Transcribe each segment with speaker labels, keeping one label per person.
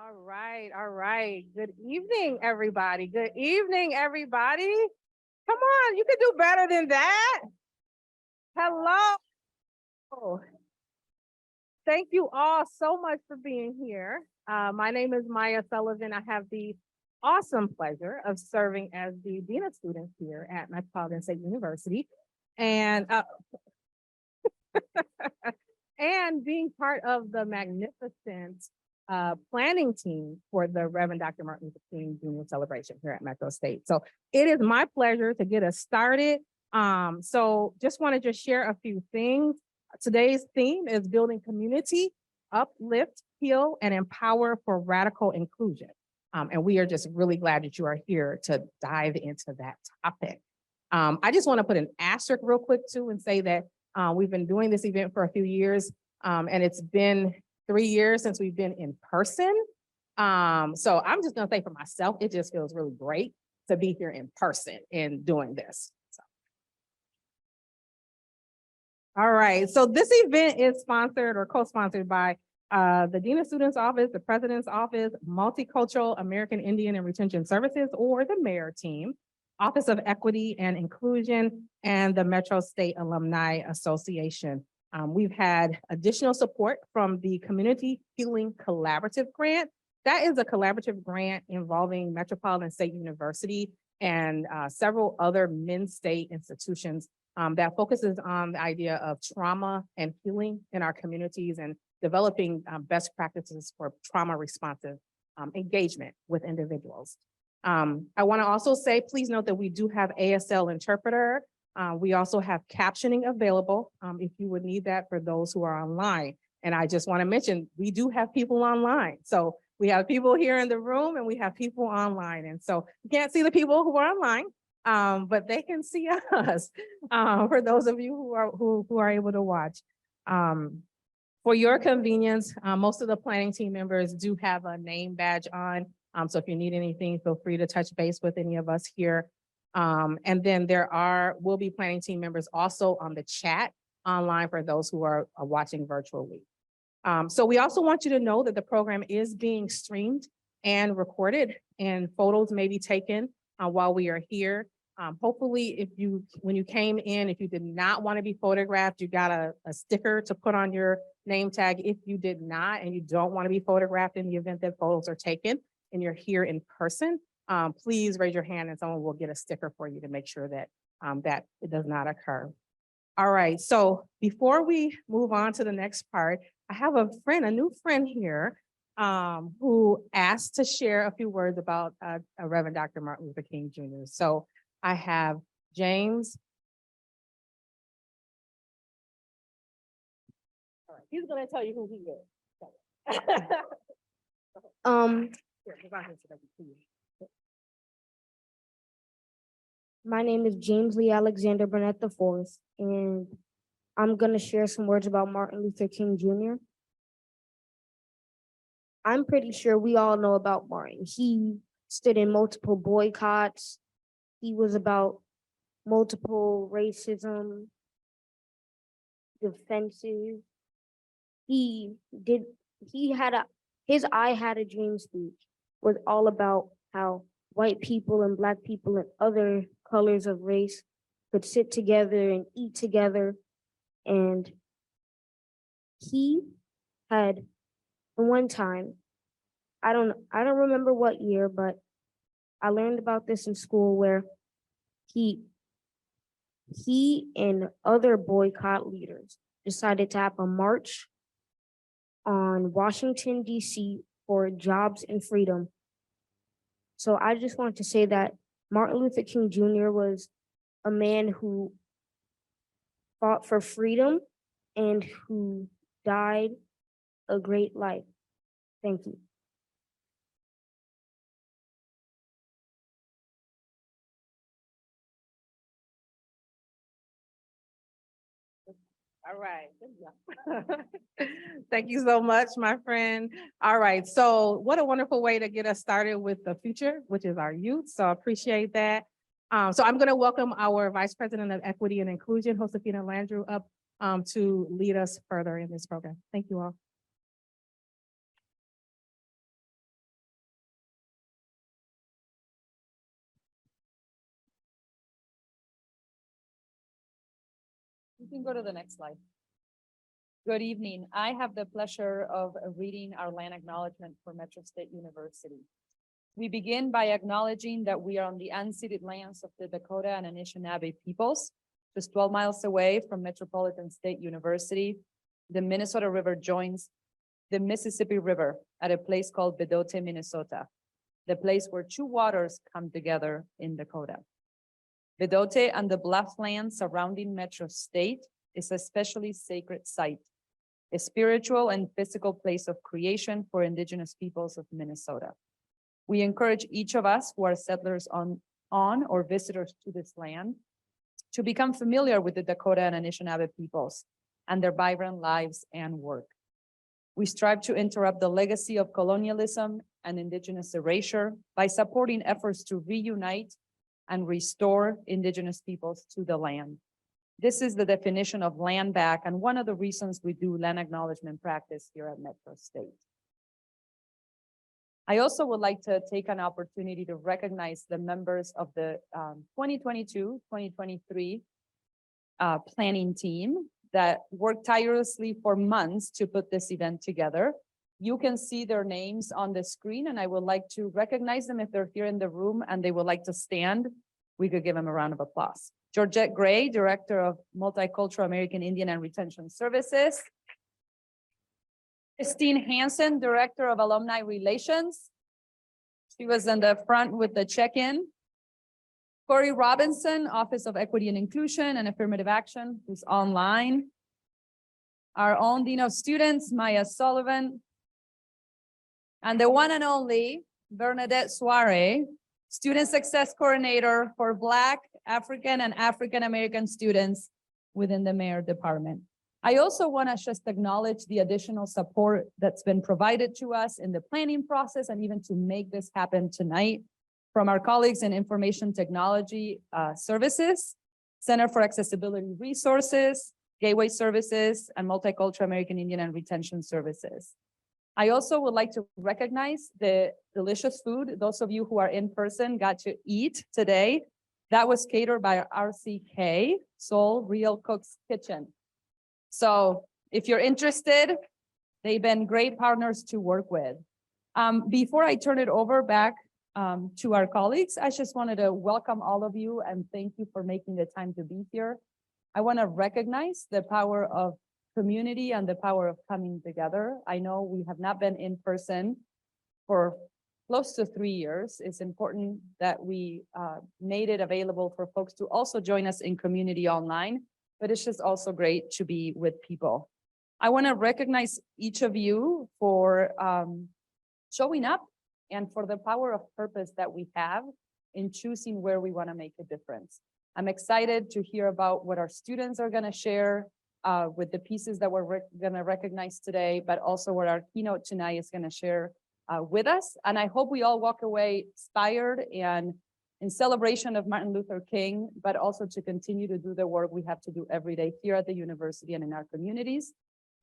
Speaker 1: All right, all right. Good evening, everybody. Good evening, everybody. Come on, you can do better than that. Hello. Thank you all so much for being here. My name is Maya Sullivan. I have the awesome pleasure of serving as the Dean of Students here at Metropolitan State University and and being part of the magnificent planning team for the Reverend Dr. Martin Luther King Jr. celebration here at Metro State. So it is my pleasure to get us started. So just want to just share a few things. Today's theme is building community, uplift, heal, and empower for radical inclusion. And we are just really glad that you are here to dive into that topic. I just want to put an asterisk real quick too and say that we've been doing this event for a few years, and it's been 3 years since we've been in person. So I'm just gonna say for myself, it just feels really great to be here in person and doing this. So. All right, so this event is sponsored or co-sponsored by the Dean of Students Office, the President's Office, Multicultural American Indian and Retention Services, or the Mayor Team, Office of Equity and Inclusion, and the Metro State Alumni Association. We've had additional support from the Community Healing Collaborative Grant. That is a collaborative grant involving Metropolitan State University and several other mid-state institutions that focuses on the idea of trauma and healing in our communities and developing best practices for trauma responsive engagement with individuals. I want to also say, please note that we do have ASL interpreter. We also have captioning available if you would need that for those who are online. And I just want to mention, we do have people online. So we have people here in the room and we have people online. And so you can't see the people who are online, but they can see us for those of you who are able to watch. For your convenience, most of the planning team members do have a name badge on. So if you need anything, feel free to touch base with any of us here. And then will be planning team members also on the chat online for those who are watching virtually. So we also want you to know that the program is being streamed and recorded, and photos may be taken while we are here. Hopefully, when you came in, if you did not want to be photographed, you got a sticker to put on your name tag. If you did not and you don't want to be photographed in the event that photos are taken and you're here in person, please raise your hand and someone will get a sticker for you to make sure that that it does not occur. All right, so before we move on to the next part, I have a new friend here who asked to share a few words about Reverend Dr. Martin Luther King Jr. So I have James. All right, he's gonna tell you who he is.
Speaker 2: My name is James Lee Alexander Burnett IV, and I'm going to share some words about Martin Luther King Jr. I'm pretty sure we all know about Martin. He stood in multiple boycotts. He was about multiple racism defenses. His I Had a Dream speech was all about how white people and Black people and other colors of race could sit together and eat together. And he had one time, I don't remember what year, but I learned about this in school where he and other boycott leaders decided to have a march on Washington, D.C. for jobs and freedom. So I just want to say that Martin Luther King Jr. was a man who fought for freedom and who died a great life. Thank you.
Speaker 1: All right. Thank you so much, my friend. All right. So what a wonderful way to get us started with the future, which is our youth. So I appreciate that. So I'm going to welcome our Vice President of Equity and Inclusion, Josefina Landrew, up to lead us further in this program. Thank you all.
Speaker 3: You can go to the next slide. Good evening. I have the pleasure of reading our land acknowledgement for Metro State University. We begin by acknowledging that we are on the unceded lands of the Dakota and Anishinaabe peoples, just 12 miles away from Metropolitan State University. The Minnesota River joins the Mississippi River at a place called Bedote, Minnesota, the place where two waters come together in Dakota. Bedote and the bluff land surrounding Metro State is a especially sacred site, a spiritual and physical place of creation for Indigenous peoples of Minnesota. We encourage each of us who are settlers on or visitors to this land to become familiar with the Dakota and Anishinaabe peoples and their vibrant lives and work. We strive to interrupt the legacy of colonialism and Indigenous erasure by supporting efforts to reunite and restore Indigenous peoples to the land. This is the definition of land back and one of the reasons we do land acknowledgement practice here at Metro State. I also would like to take an opportunity to recognize the members of the 2022-2023 planning team that worked tirelessly for months to put this event together. You can see their names on the screen, and I would like to recognize them if they're here in the room and they would like to stand. We could give them a round of applause. Georgette Gray, Director of Multicultural American Indian and Retention Services. Christine Hansen, Director of Alumni Relations. She was in the front with the check-in. Corey Robinson, Office of Equity and Inclusion and Affirmative Action, who's online. Our own Dean of Students, Maya Sullivan. And the one and only Bernadette Soare, Student Success Coordinator for Black, African, and African American students within the Mayor Department. I also want to just acknowledge the additional support that's been provided to us in the planning process and even to make this happen tonight from our colleagues in Information Technology Services, Center for Accessibility Resources, Gateway Services, and Multicultural American Indian and Retention Services. I also would like to recognize the delicious food those of you who are in person got to eat today. That was catered by RCK, Soul Real Cooks Kitchen. So if you're interested, they've been great partners to work with. Before I turn it over back to our colleagues, I just wanted to welcome all of you and thank you for making the time to be here. I want to recognize the power of community and the power of coming together. I know we have not been in person for close to 3 years. It's important that we made it available for folks to also join us in community online, but it's just also great to be with people. I want to recognize each of you for showing up and for the power of purpose that we have in choosing where we want to make a difference. I'm excited to hear about what our students are going to share with the pieces that we're going to recognize today, but also what our keynote tonight is going to share with us. And I hope we all walk away inspired and in celebration of Martin Luther King, but also to continue to do the work we have to do every day here at the university and in our communities.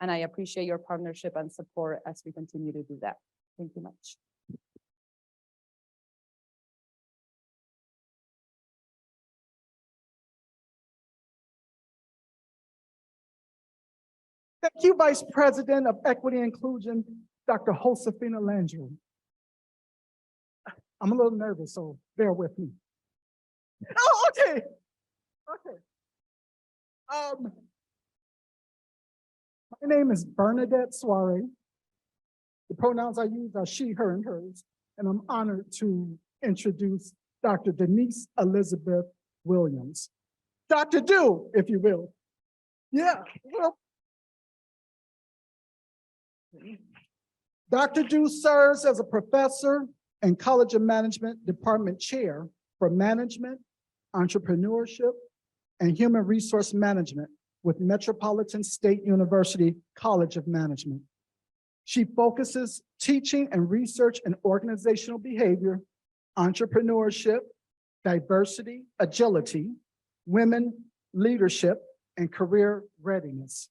Speaker 3: And I appreciate your partnership and support as we continue to do that. Thank you much.
Speaker 4: Thank you, Vice President of Equity and Inclusion, Dr. Josefina Landry. I'm a little nervous, so bear with me. Oh, okay. Okay. My name is Bernadette Soare. The pronouns I use are she, her, and hers, and I'm honored to introduce Dr. Denise Elizabeth Williams. Dr. Do, if you will. Yeah, well, Dr. Du serves as a professor and College of Management Department Chair for Management, Entrepreneurship, and Human Resource Management with Metropolitan State University College of Management. She focuses teaching and research in organizational behavior, entrepreneurship, diversity, agility, women, leadership, and career readiness.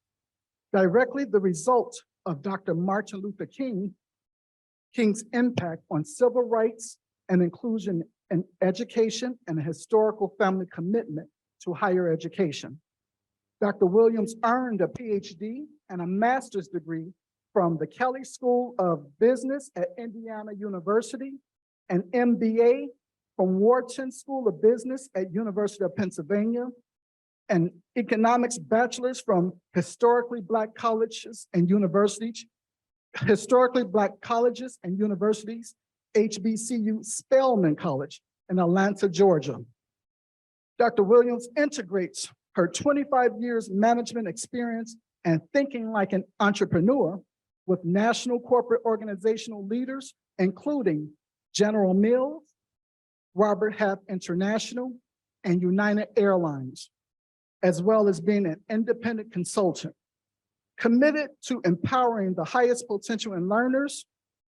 Speaker 4: Directly the result of Dr. Martin Luther King's impact on civil rights and inclusion in education and a historical family commitment to higher education. Dr. Williams earned a PhD and a master's degree from the Kelley School of Business at Indiana University, an MBA from Wharton School of Business at University of Pennsylvania, an economics bachelor's from Historically Black Colleges and Universities, HBCU Spelman College in Atlanta, Georgia. Dr. Williams integrates her 25 years management experience and thinking like an entrepreneur with national corporate organizational leaders, including General Mills, Robert Half International, and United Airlines, as well as being an independent consultant. Committed to empowering the highest potential in learners,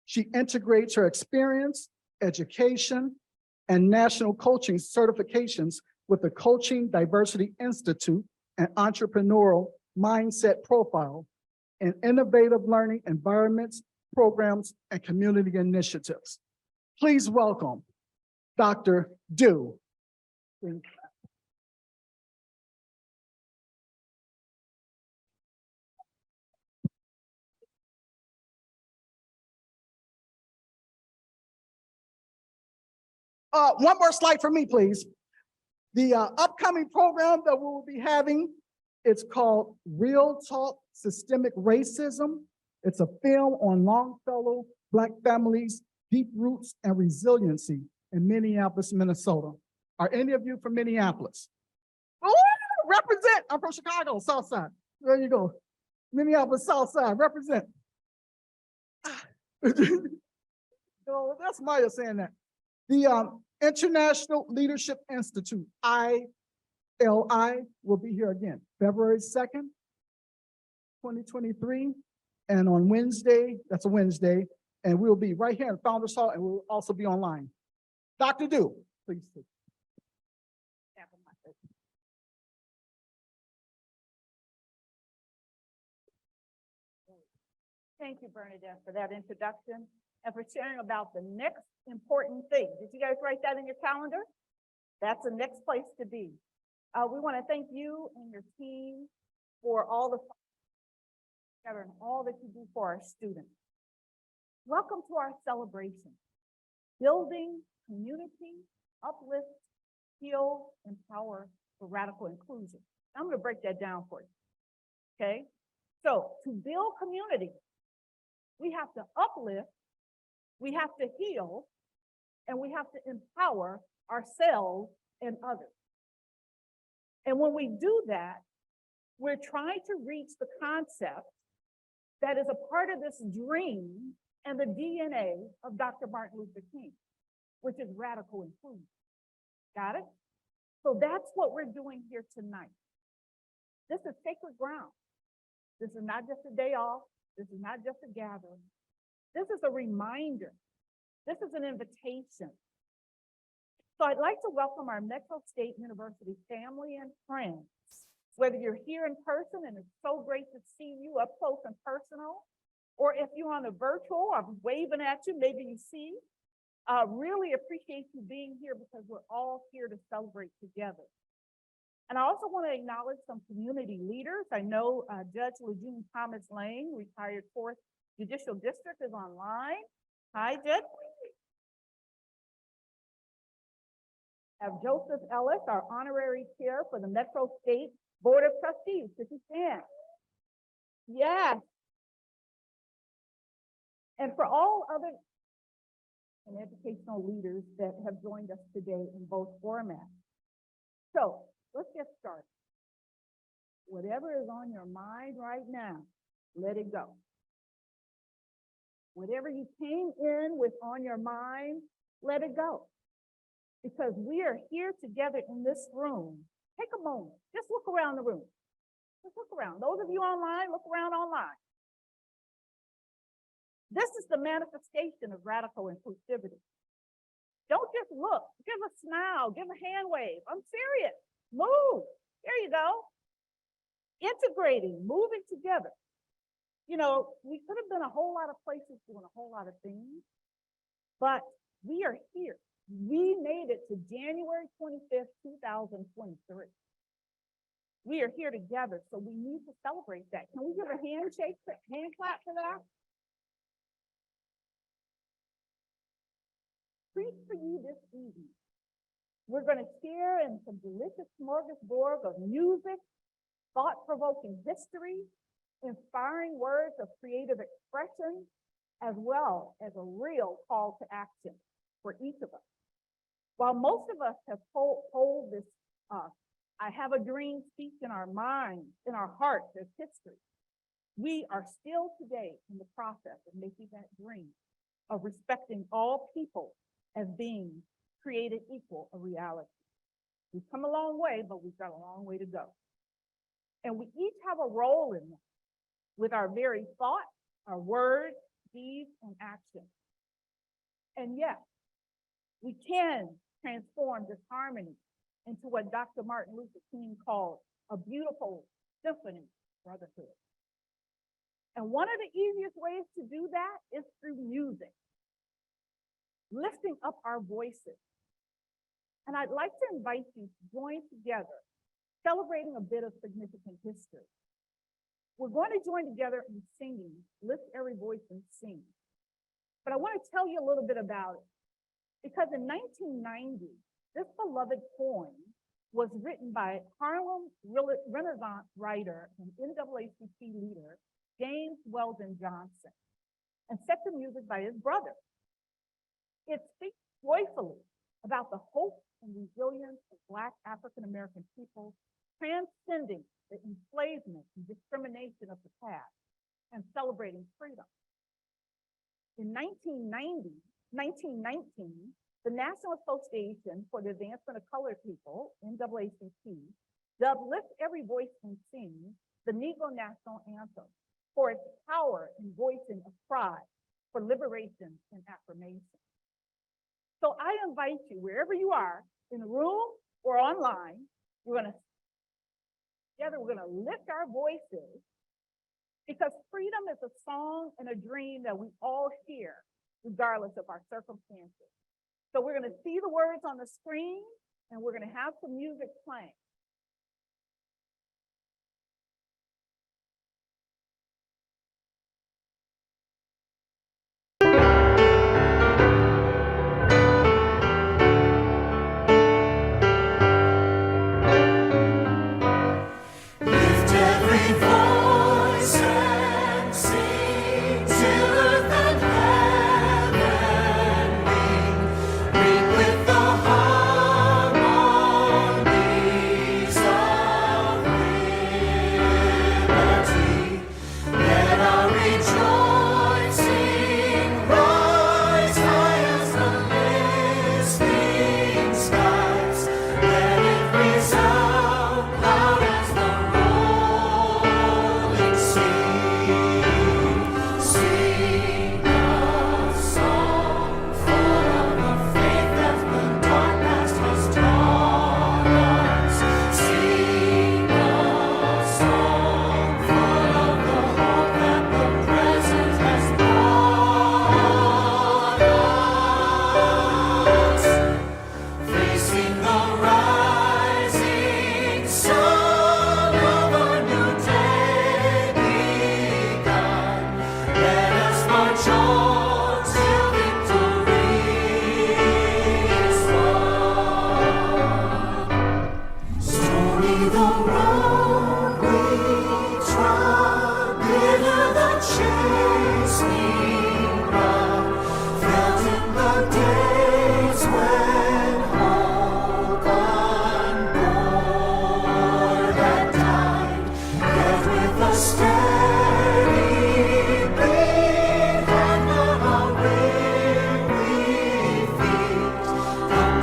Speaker 4: she integrates her experience, education, and national coaching certifications with the Coaching Diversity Institute and Entrepreneurial Mindset Profile in innovative learning environments, programs, and community initiatives. Please welcome Dr. Du. One more slide for me, please. The upcoming program that we will be having, it's called Real Talk Systemic Racism. It's a film on Longfellow Black families, deep roots and resiliency in Minneapolis, Minnesota. Are any of you from Minneapolis? Oh, represent. I'm from Chicago, South Side. There you go. Minneapolis, South Side, represent. So that's Maya saying that. The International Leadership Institute, ILI, will be here again, February 2nd, 2023. And on Wednesday, that's a Wednesday, and we'll be right here in Founders Hall, and we'll also be online. Dr. Du, please.
Speaker 5: Thank you, Bernadette, for that introduction and for sharing about the next important thing. Did you guys write that in your calendar? That's the next place to be. We want to thank you and your team for all the and all that you do for our students. Welcome to our celebration. Building community, uplift, heal, empower for radical inclusion. I'm going to break that down for you. Okay? So to build community, we have to uplift, we have to heal, and we have to empower ourselves and others. And when we do that, we're trying to reach the concept that is a part of this dream and the DNA of Dr. Martin Luther King, which is radical inclusion. Got it? So that's what we're doing here tonight. This is sacred ground. This is not just a day off. This is not just a gathering. This is a reminder. This is an invitation. So I'd like to welcome our Metro State University family and friends. Whether you're here in person, and it's so great to see you up close and personal, or if you're on the virtual, I'm waving at you, maybe you see. Really appreciate you being here because we're all here to celebrate together. And I also want to acknowledge some community leaders. I know Judge Lejeune Thomas Lane, retired 4th Judicial District, is online. Hi, Judge. Have Joseph Ellis, our honorary chair for the Metro State Board of Trustees. Could you stand? Yes. And for all other and educational leaders that have joined us today in both formats. So let's get started. Whatever is on your mind right now, let it go. Whatever you came in with on your mind, let it go. Because we are here together in this room. Take a moment, just look around the room. Just look around. Those of you online, look around online. This is the manifestation of radical inclusivity. Don't just look, give a smile, give a hand wave. I'm serious. Move. There you go. Integrating, moving together. You know, we could have been a whole lot of places doing a whole lot of things, but we are here. We made it to January 25th, 2023. We are here together, so we need to celebrate that. Can we give a handshake, hand clap for that? Treat for you this evening. We're going to share in some delicious smorgasbord of music, thought-provoking history, inspiring words of creative expression, as well as a real call to action for each of us. While most of us have told this, I have a dream speech in our minds, in our hearts as history, we are still today in the process of making that dream of respecting all people as being created equal a reality. We've come a long way, but we've got a long way to go. And we each have a role in that with our very thoughts, our words, deeds, and actions. And yes, we can transform this harmony into what Dr. Martin Luther King called a beautiful symphony of brotherhood. And one of the easiest ways to do that is through music, lifting up our voices. And I'd like to invite you to join together, celebrating a bit of significant history. We're going to join together in singing, lift every voice and sing. But I want to tell you a little bit about it, because in 1990, this beloved poem was written by Harlem Renaissance writer and NAACP leader, James Weldon Johnson, and set to music by his brother. It speaks joyfully about the hope and resilience of Black African-American people, transcending the enslavement and discrimination of the past and celebrating freedom. In 1919, the National Association for the Advancement of Colored People, NAACP, dubbed Lift Every Voice and Sing the Negro National Anthem for its power in voicing a cry for liberation and affirmation. So I invite you, wherever you are, in the room or online, we're going to lift our voices, because freedom is a song and a dream that we all share, regardless of our circumstances. So we're going to see the words on the screen, and we're going to have some music playing.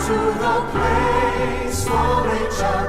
Speaker 6: To the place for which our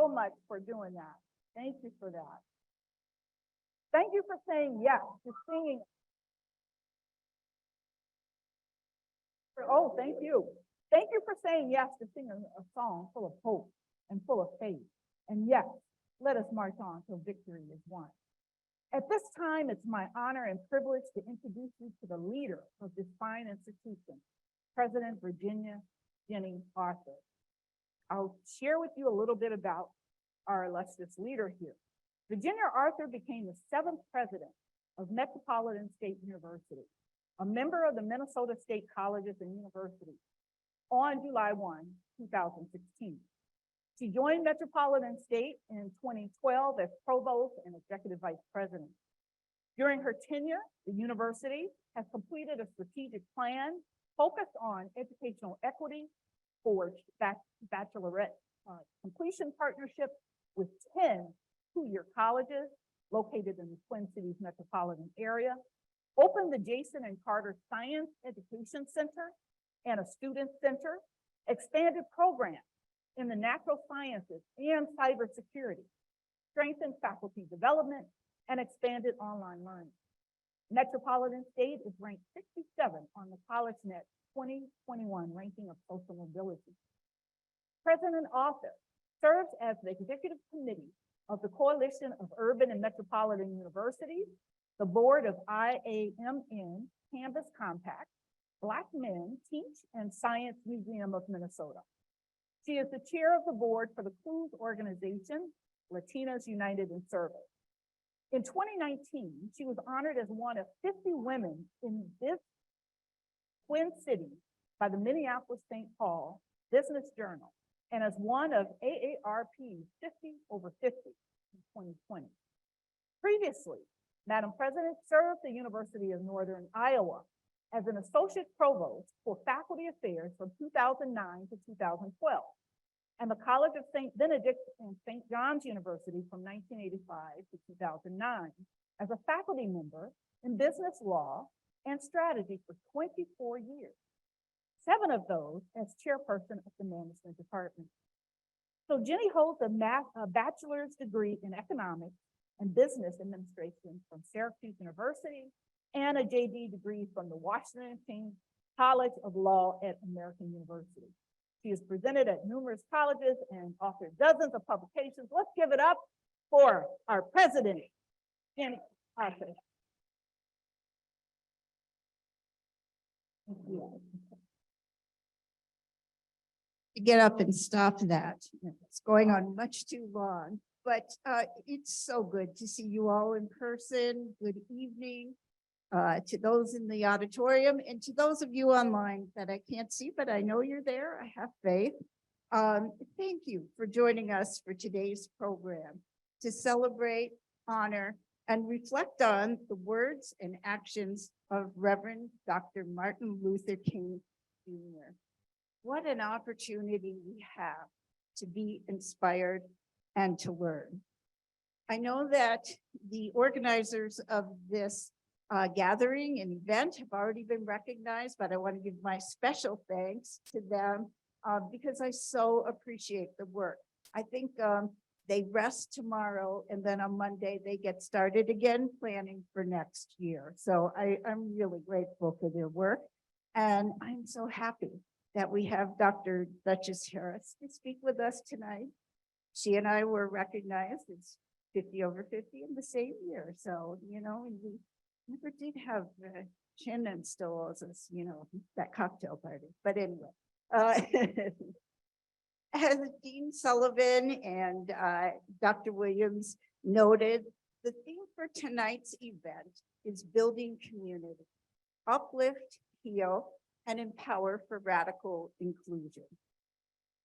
Speaker 5: so much for doing that. Thank you for that. Thank you for saying yes to singing. Oh, thank you. Thank you for saying yes to singing a song full of hope and full of faith. And yes, let us march on till victory is won. At this time, it's my honor and privilege to introduce you to the leader of this fine institution, President Virginia Jenny Arthur. I'll share with you a little bit about our illustrious leader here. Virginia Arthur became the 7th president of Metropolitan State University, a member of the Minnesota State Colleges and Universities, on July 1, 2016. She joined Metropolitan State in 2012 as provost and executive vice president. During her tenure, the university has completed a strategic plan focused on educational equity, forged bachelorette completion partnerships with 10 two-year colleges located in the Twin Cities metropolitan area, opened the Jason and Carter Science Education Center and a student center, expanded programs in the natural sciences and cybersecurity, strengthened faculty development, and expanded online learning. Metropolitan State is ranked 67 on the CollegeNet 2021 ranking of social mobility. President Arthur serves as the executive committee of the Coalition of Urban and Metropolitan Universities, the board of IAMN Canvas Compact, Black Men Teach and Science Museum of Minnesota. She is the chair of the board for the Cruz organization, Latinas United in Service. In 2019, she was honored as one of 50 women in this Twin Cities by the Minneapolis-St. Paul Business Journal, and as one of AARP's 50 over 50 in 2020. Previously, Madam President served the University of Northern Iowa as an associate provost for faculty affairs from 2009 to 2012, and the College of St. Benedict and St. John's University from 1985 to 2009 as a faculty member in business law and strategy for 24 years, 7 of those as chairperson of the management department. So Jenny holds a bachelor's degree in economics and business administration from Syracuse University and a JD degree from the Washington College of Law at American University. She has presented at numerous colleges and authored dozens of publications. Let's give it up for our president, Jenny Arthur.
Speaker 6: Get up and stop that. It's going on much too long, but it's so good to see you all in person. Good evening to those in the auditorium and to those of you online that I can't see, but I know you're there. I have faith. Thank you for joining us for today's program to celebrate, honor, and reflect on the words and actions of Reverend Dr. Martin Luther King Jr. What an opportunity we have to be inspired and to learn. I know that the organizers of this gathering and event have already been recognized, but I want to give my special thanks to them because I so appreciate the work. I think they rest tomorrow and then on Monday they get started again planning for next year. So I'm really grateful for their work, and I'm so happy that we have Dr. Duchess Harris to speak with us tonight. She and I were recognized as 50 over 50 in the same year. So, you know, we never did have chin and stools as, you know, that cocktail party. But anyway, as Dean Sullivan and Dr. Williams noted, the theme for tonight's event is building community, uplift, heal, and empower for radical inclusion.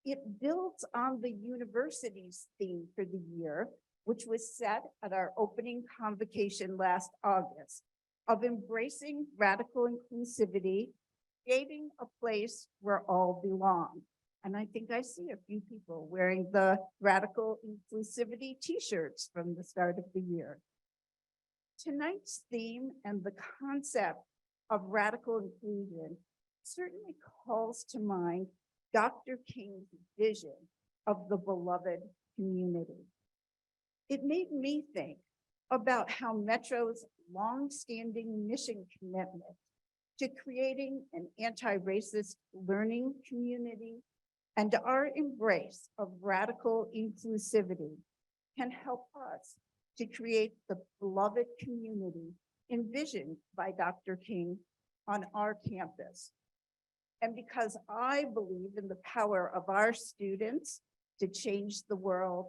Speaker 6: It builds on the university's theme for the year, which was set at our opening convocation last August, of embracing radical inclusivity, creating a place where all belong. And I think I see a few people wearing the radical inclusivity t-shirts from the start of the year. Tonight's theme and the concept of radical inclusion certainly calls to mind Dr. King's vision of the beloved community. It made me think about how Metro's longstanding mission commitment to creating an anti-racist learning community and our embrace of radical inclusivity can help us to create the beloved community envisioned by Dr. King on our campus. And because I believe in the power of our students to change the world,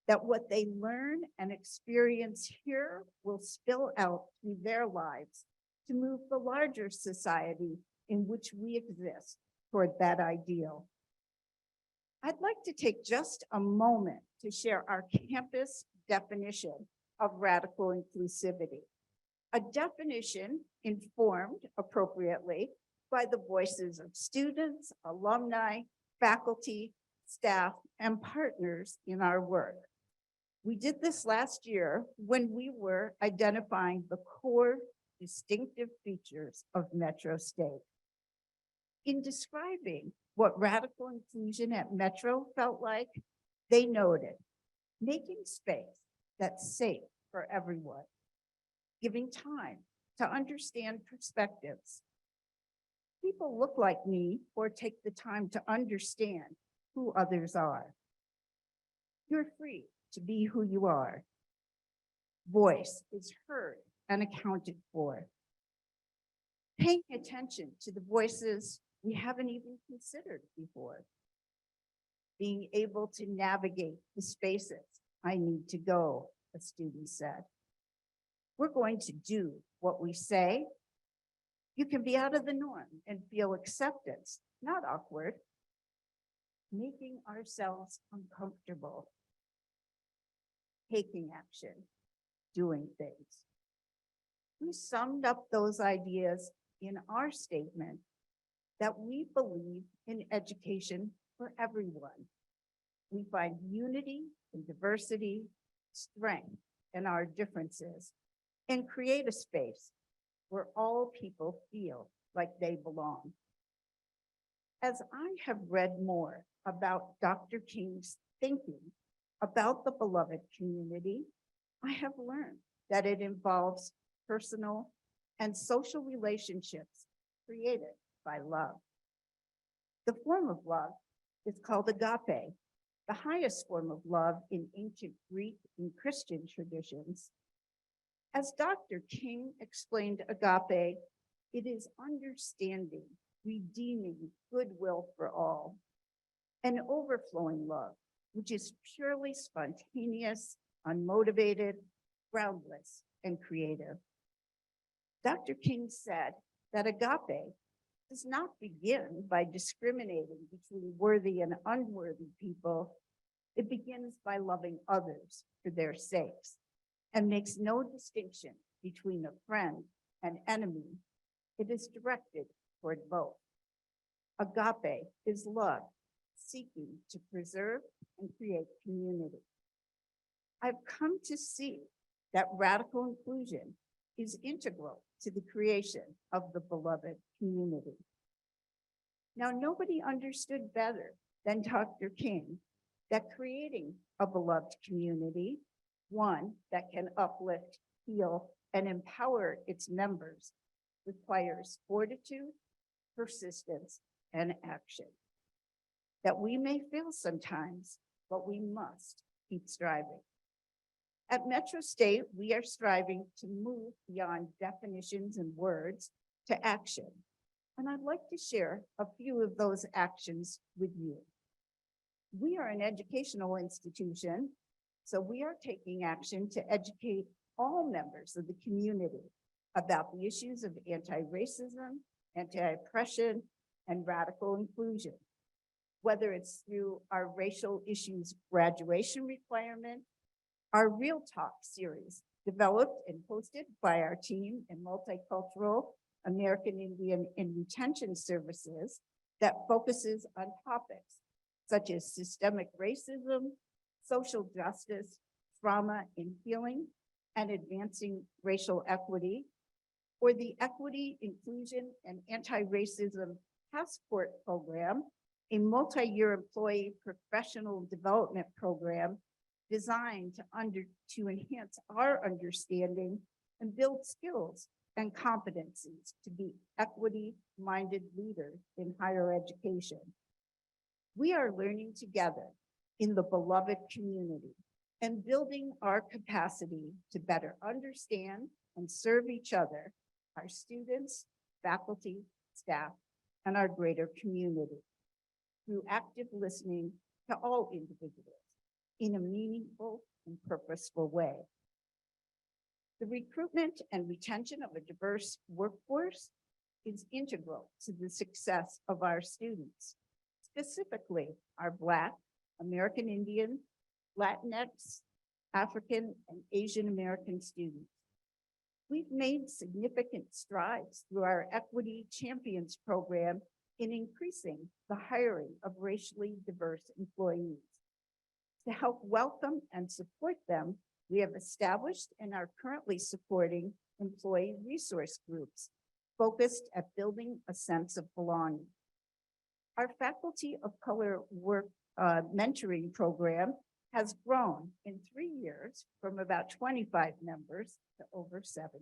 Speaker 6: that what they learn and experience here will spill out through their lives to move the larger society in which we exist toward that ideal. I'd like to take just a moment to share our campus definition of radical inclusivity, a definition informed appropriately by the voices of students, alumni, faculty, staff, and partners in our work. We did this last year when we were identifying the core distinctive features of Metro State. In describing what radical inclusion at Metro felt like, they noted making space that's safe for everyone, giving time to understand perspectives. People look like me or take the time to understand who others are. You're free to be who you are. Voice is heard and accounted for. Paying attention to the voices we haven't even considered before. Being able to navigate the spaces I need to go, a student said. We're going to do what we say. You can be out of the norm and feel acceptance, not awkward. Making ourselves uncomfortable. Taking action, doing things. We summed up those ideas in our statement that we believe in education for everyone. We find unity and diversity, strength in our differences, and create a space where all people feel like they belong. As I have read more about Dr. King's thinking about the beloved community, I have learned that it involves personal and social relationships created by love. The form of love is called agape, the highest form of love in ancient Greek and Christian traditions. As Dr. King explained agape, it is understanding, redeeming goodwill for all, an overflowing love, which is purely spontaneous, unmotivated, groundless, and creative. Dr. King said that agape does not begin by discriminating between worthy and unworthy people. It begins by loving others for their sakes and makes no distinction between a friend and enemy. It is directed toward both. Agape is love seeking to preserve and create community. I've come to see that radical inclusion is integral to the creation of the beloved community. Now, nobody understood better than Dr. King that creating a beloved community, one that can uplift, heal, and empower its members, requires fortitude, persistence, and action. That we may fail sometimes, but we must keep striving. At Metro State, we are striving to move beyond definitions and words to action. And I'd like to share a few of those actions with you. We are an educational institution, so we are taking action to educate all members of the community about the issues of anti-racism, anti-oppression, and radical inclusion, whether it's through our racial issues graduation requirement, our Real Talk series, developed and hosted by our team in multicultural American Indian and Retention Services that focuses on topics such as systemic racism, social justice, trauma and healing, and advancing racial equity, or the Equity, Inclusion, and Anti-Racism Passport Program a multi-year employee professional development program designed to enhance our understanding and build skills and competencies to be equity-minded leaders in higher education. We are learning together in the beloved community and building our capacity to better understand and serve each other, our students, faculty, staff, and our greater community through active listening to all individuals in a meaningful and purposeful way. The recruitment and retention of a diverse workforce is integral to the success of our students, specifically our Black, American Indian, Latinx, African, and Asian American students. We've made significant strides through our Equity Champions program in increasing the hiring of racially diverse employees. To help welcome and support them, we have established and are currently supporting employee resource groups focused at building a sense of belonging. Our Faculty of Color Work mentoring program has grown in 3 years from about 25 members to over 70.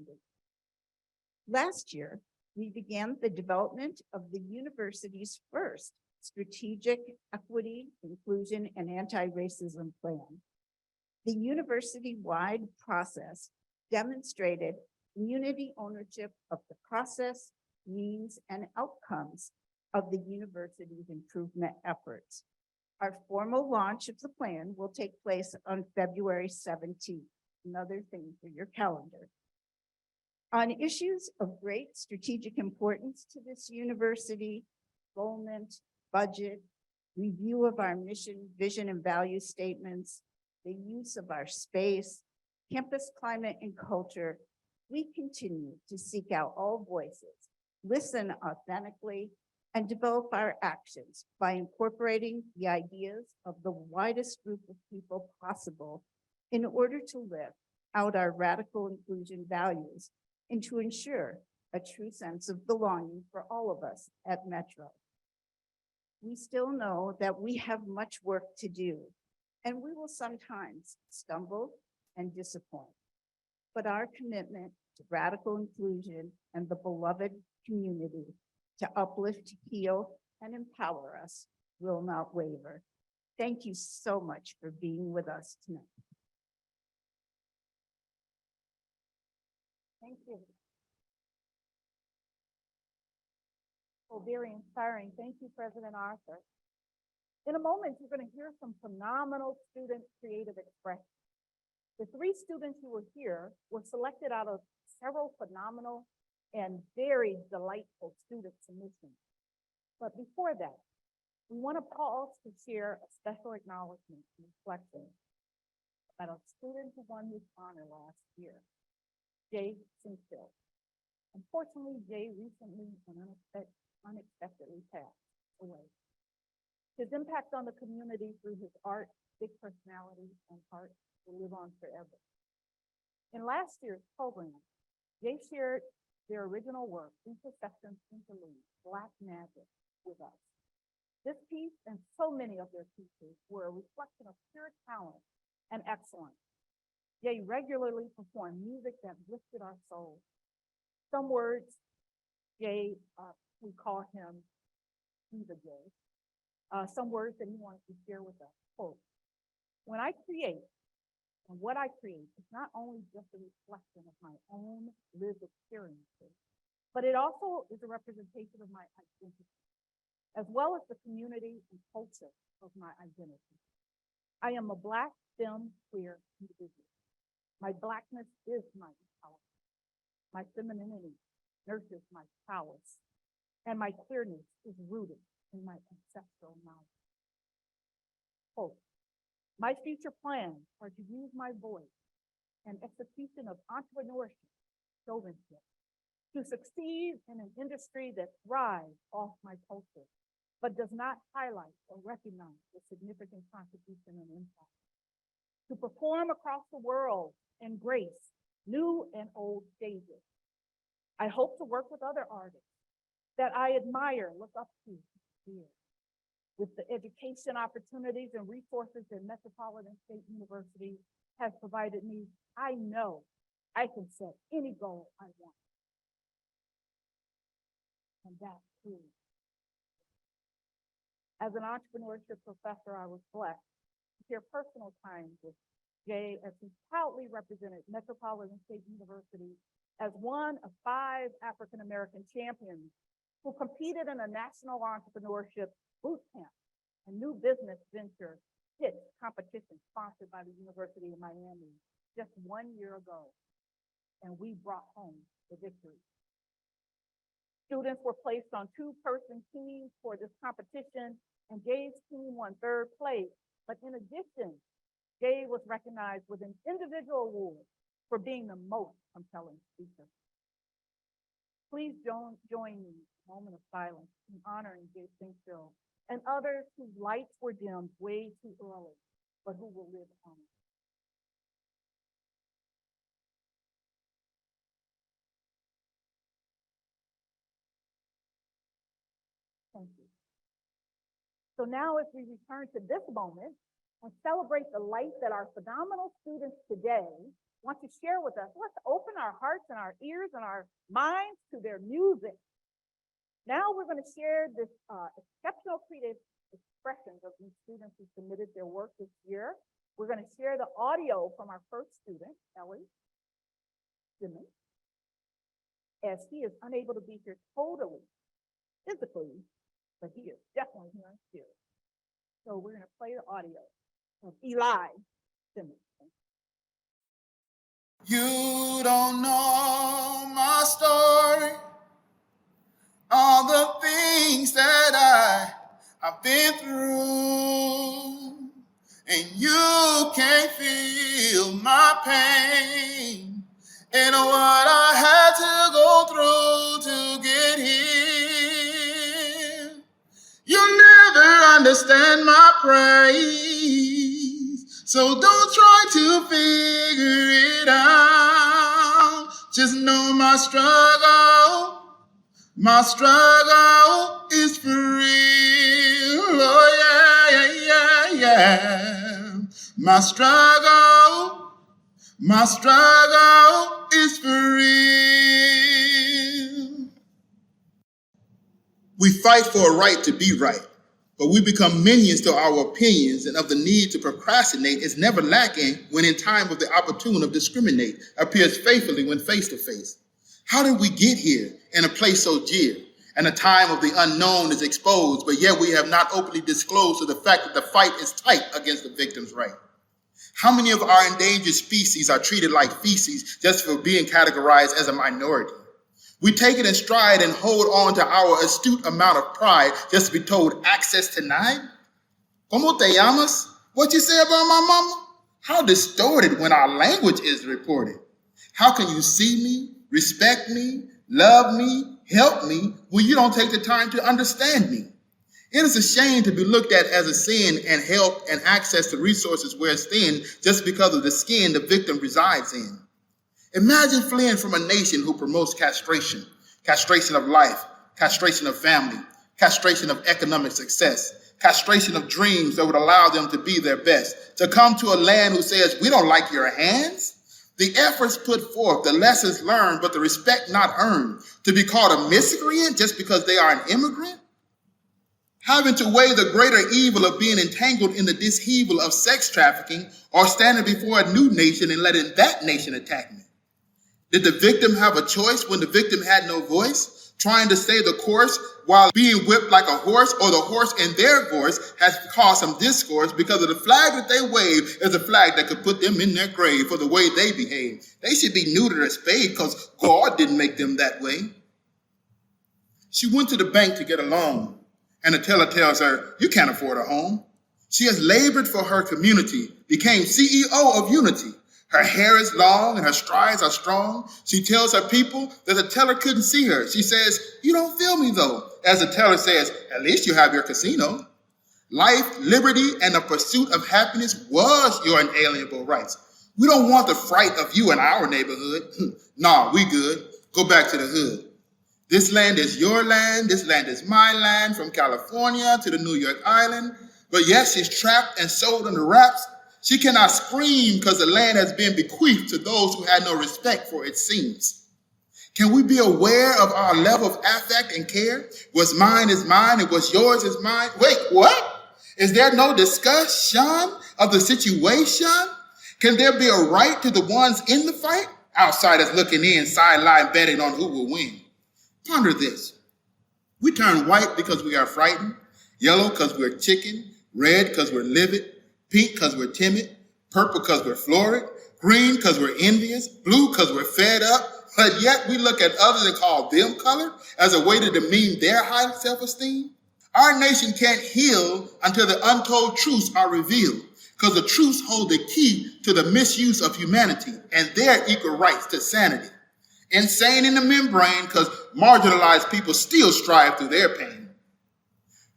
Speaker 6: Last year, we began the development of the university's first strategic equity, inclusion, and anti-racism plan. The university-wide process demonstrated community ownership of the process, means, and outcomes of the university's improvement efforts. Our formal launch of the plan will take place on February 17th. Another thing for your calendar. On issues of great strategic importance to this university, enrollment, budget, review of our mission, vision, and value statements, the use of our space, campus climate and culture, we continue to seek out all voices, listen authentically, and develop our actions by incorporating the ideas of the widest group of people possible in order to live out our radical inclusion values and to ensure a true sense of belonging for all of us at Metro. We still know that we have much work to do, and we will sometimes stumble and disappoint. But our commitment to radical inclusion and the beloved community to uplift, heal, and empower us will not waver. Thank you so much for being with us tonight.
Speaker 5: Thank you. Well, very inspiring. Thank you, President Arthur. In a moment, you're going to hear some phenomenal student creative expression. The 3 students who were here were selected out of several phenomenal and very delightful student submissions. But before that, we want to pause to share a special acknowledgement and reflection about a student who won his honor last year, Jay Sinkfield. Unfortunately, Jay recently and unexpectedly passed away. His impact on the community through his art, big personality, and heart will live on forever. In last year's program, Jay shared their original work, Intersections Interlude, Black Magic, with us. This piece and so many of their pieces were a reflection of pure talent and excellence. Jay regularly performed music that lifted our souls. Some words, Jay, we call him Diva Jay. Some words that he wanted to share with us. Quote, when I create, and what I create is not only just a reflection of my own lived experiences, but it also is a representation of my identity, as well as the community and culture of my identity. I am a Black, femme, queer individual. My Blackness is my power. My femininity nurtures my prowess, and my queerness is rooted in my ancestral knowledge. Quote, my future plans are to use my voice and execution of entrepreneurship, showmanship, to succeed in an industry that thrives off my culture, but does not highlight or recognize the significant contribution and impact. To perform across the world and grace new and old stages. I hope to work with other artists that I admire, look up to, fear, with the education opportunities and resources that Metropolitan State University has provided me, I know I can set any goal I want. And that's true. As an entrepreneurship professor, I was blessed to share personal time with Jay as he proudly represented Metropolitan State University as one of 5 African-American champions who competed in a national entrepreneurship boot camp and new business venture pitch competition sponsored by the University of Miami just 1 year ago. And we brought home the victory. Students were placed on 2-person teams for this competition, and Jay's team won 3rd place. But in addition, Jay was recognized with an individual award for being the most compelling speaker. Please join me in a moment of silence in honoring Jay Sinkfield and others whose lights were dimmed way too early, but who will live on. Thank you. So now as we return to this moment and celebrate the light that our phenomenal students today want to share with us, let's open our hearts and our ears and our minds to their music. Now we're going to share this exceptional creative expressions of these students who submitted their work this year. We're going to share the audio from our first student, Ellie Simmons, as he is unable to be here totally, physically, but he is definitely here in spirit. So we're going to play the audio of Eli Simmons.
Speaker 7: You don't know my story, all the things that I've been through, and you can't feel my pain and what I had to go through to get here. You'll never understand my praise, so don't try to figure it out. Just know my struggle is for real. Oh yeah, yeah, yeah. My struggle is for real. We fight for a right to be right, but we become minions to our opinions, and of the need to procrastinate is never lacking when in time of the opportune of discriminate appears faithfully when face to face. How did we get here in a place so dear, and a time of the unknown is exposed, but yet we have not openly disclosed to the fact that the fight is tight against the victim's right? How many of our endangered species are treated like feces just for being categorized as a minority? We take it in stride and hold on to our astute amount of pride just to be told access denied? ¿Cómo te llamas? What you say about my mama? How distorted when our language is reported. How can you see me, respect me, love me, help me when you don't take the time to understand me? It is a shame to be looked at as a sin and help and access to resources where it's thin just because of the skin the victim resides in. Imagine fleeing from a nation who promotes castration, castration of life, castration of family, castration of economic success, castration of dreams that would allow them to be their best, to come to a land who says, we don't like your hands. The efforts put forth, the lessons learned, but the respect not earned, to be called a miscreant just because they are an immigrant. Having to weigh the greater evil of being entangled in the dishevel of sex trafficking or standing before a new nation and letting that nation attack me. Did the victim have a choice when the victim had no voice, trying to stay the course while being whipped like a horse, or the horse in their voice has caused some discourse because of the flag that they wave is a flag that could put them in their grave for the way they behave? They should be neutered or spayed because God didn't make them that way. She went to the bank to get a loan, and the teller tells her, you can't afford a home. She has labored for her community, became CEO of Unity. Her hair is long and her strides are strong. She tells her people that the teller couldn't see her. She says, you don't feel me though. As the teller says, at least you have your casino. Life, liberty, and the pursuit of happiness was your inalienable rights. We don't want the fright of you in our neighborhood. Nah, we good. Go back to the hood. This land is your land. This land is my land, from California to the New York Island. But yes, she's trapped and sold under wraps. She cannot scream because the land has been bequeathed to those who had no respect for its seams. Can we be aware of our level of affect and care? What's mine is mine and what's yours is mine. Wait, what? Is there no discussion of the situation? Can there be a right to the ones in the fight? Outsiders looking in, sideline betting on who will win. Ponder this. We turn white because we are frightened, yellow because we're chicken, red because we're livid, pink because we're timid, purple because we're florid, green because we're envious, blue because we're fed up, but yet we look at others and call them colored as a way to demean their high self-esteem. Our nation can't heal until the untold truths are revealed, because the truths hold the key to the misuse of humanity and their equal rights to sanity. Insane in the membrane because marginalized people still strive through their pain.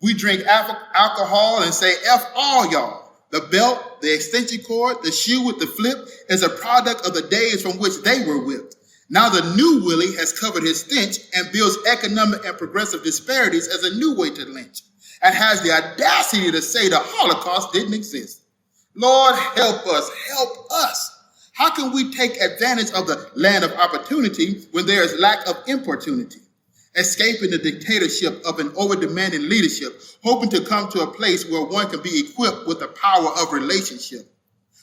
Speaker 7: We drink alcohol and say, F all y'all. The belt, the extension cord, the shoe with the flip is a product of the days from which they were whipped. Now the new Willie has covered his stench and builds economic and progressive disparities as a new way to lynch, and has the audacity to say the Holocaust didn't exist. Lord, help us, help us. How can we take advantage of the land of opportunity when there is lack of importunity? Escaping the dictatorship of an over-demanding leadership, hoping to come to a place where one can be equipped with the power of relationship.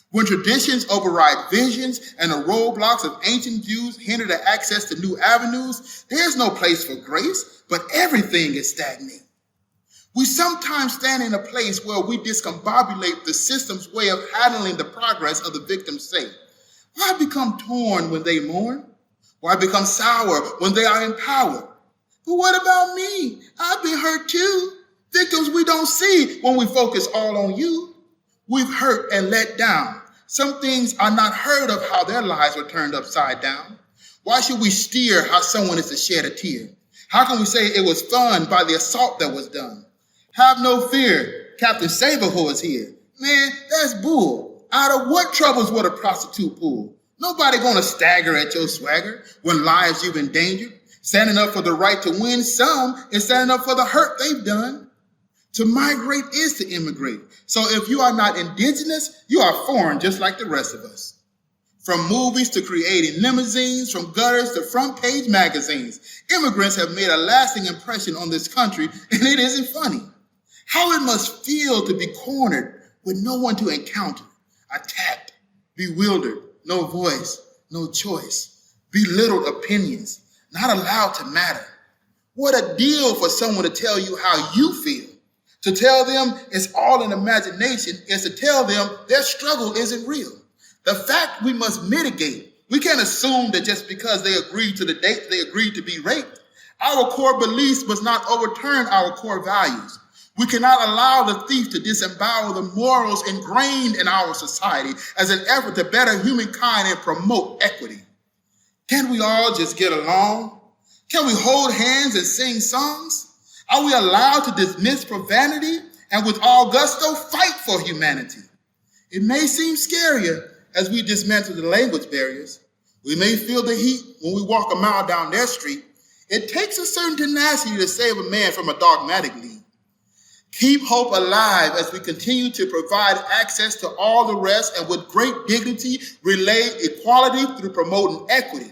Speaker 7: When traditions override visions and the roadblocks of ancient views hinder the access to new avenues, there's no place for grace, but everything is stagnant. We sometimes stand in a place where we discombobulate the system's way of handling the progress of the victim's sake. Why become torn when they mourn? Why become sour when they are empowered? But what about me? I've been hurt too. Victims we don't see when we focus all on you. We've hurt and let down. Some things are not heard of how their lives were turned upside down. Why should we steer how someone is to shed a tear? How can we say it was fun by the assault that was done? Have no fear, Captain Saberho is here. Man, that's bull. Out of what troubles would a prostitute pull? Nobody gonna stagger at your swagger when lives you've endangered. Standing up for the right to win some is standing up for the hurt they've done. To migrate is to immigrate. So if you are not indigenous, you are foreign just like the rest of us. From movies to creating limousines, from gutters to front page magazines, immigrants have made a lasting impression on this country, and it isn't funny. How it must feel to be cornered with no one to encounter, attacked, bewildered, no voice, no choice, belittled opinions, not allowed to matter. What a deal for someone to tell you how you feel. To tell them it's all an imagination is to tell them their struggle isn't real. The fact we must mitigate. We can't assume that just because they agreed to the date, they agreed to be raped. Our core beliefs must not overturn our core values. We cannot allow the thief to disembowel the morals ingrained in our society as an effort to better humankind and promote equity. Can we all just get along? Can we hold hands and sing songs? Are we allowed to dismiss profanity and with all gusto fight for humanity? It may seem scarier as we dismantle the language barriers. We may feel the heat when we walk a mile down their street. It takes a certain tenacity to save a man from a dogmatic lead. Keep hope alive as we continue to provide access to all the rest and with great dignity relay equality through promoting equity.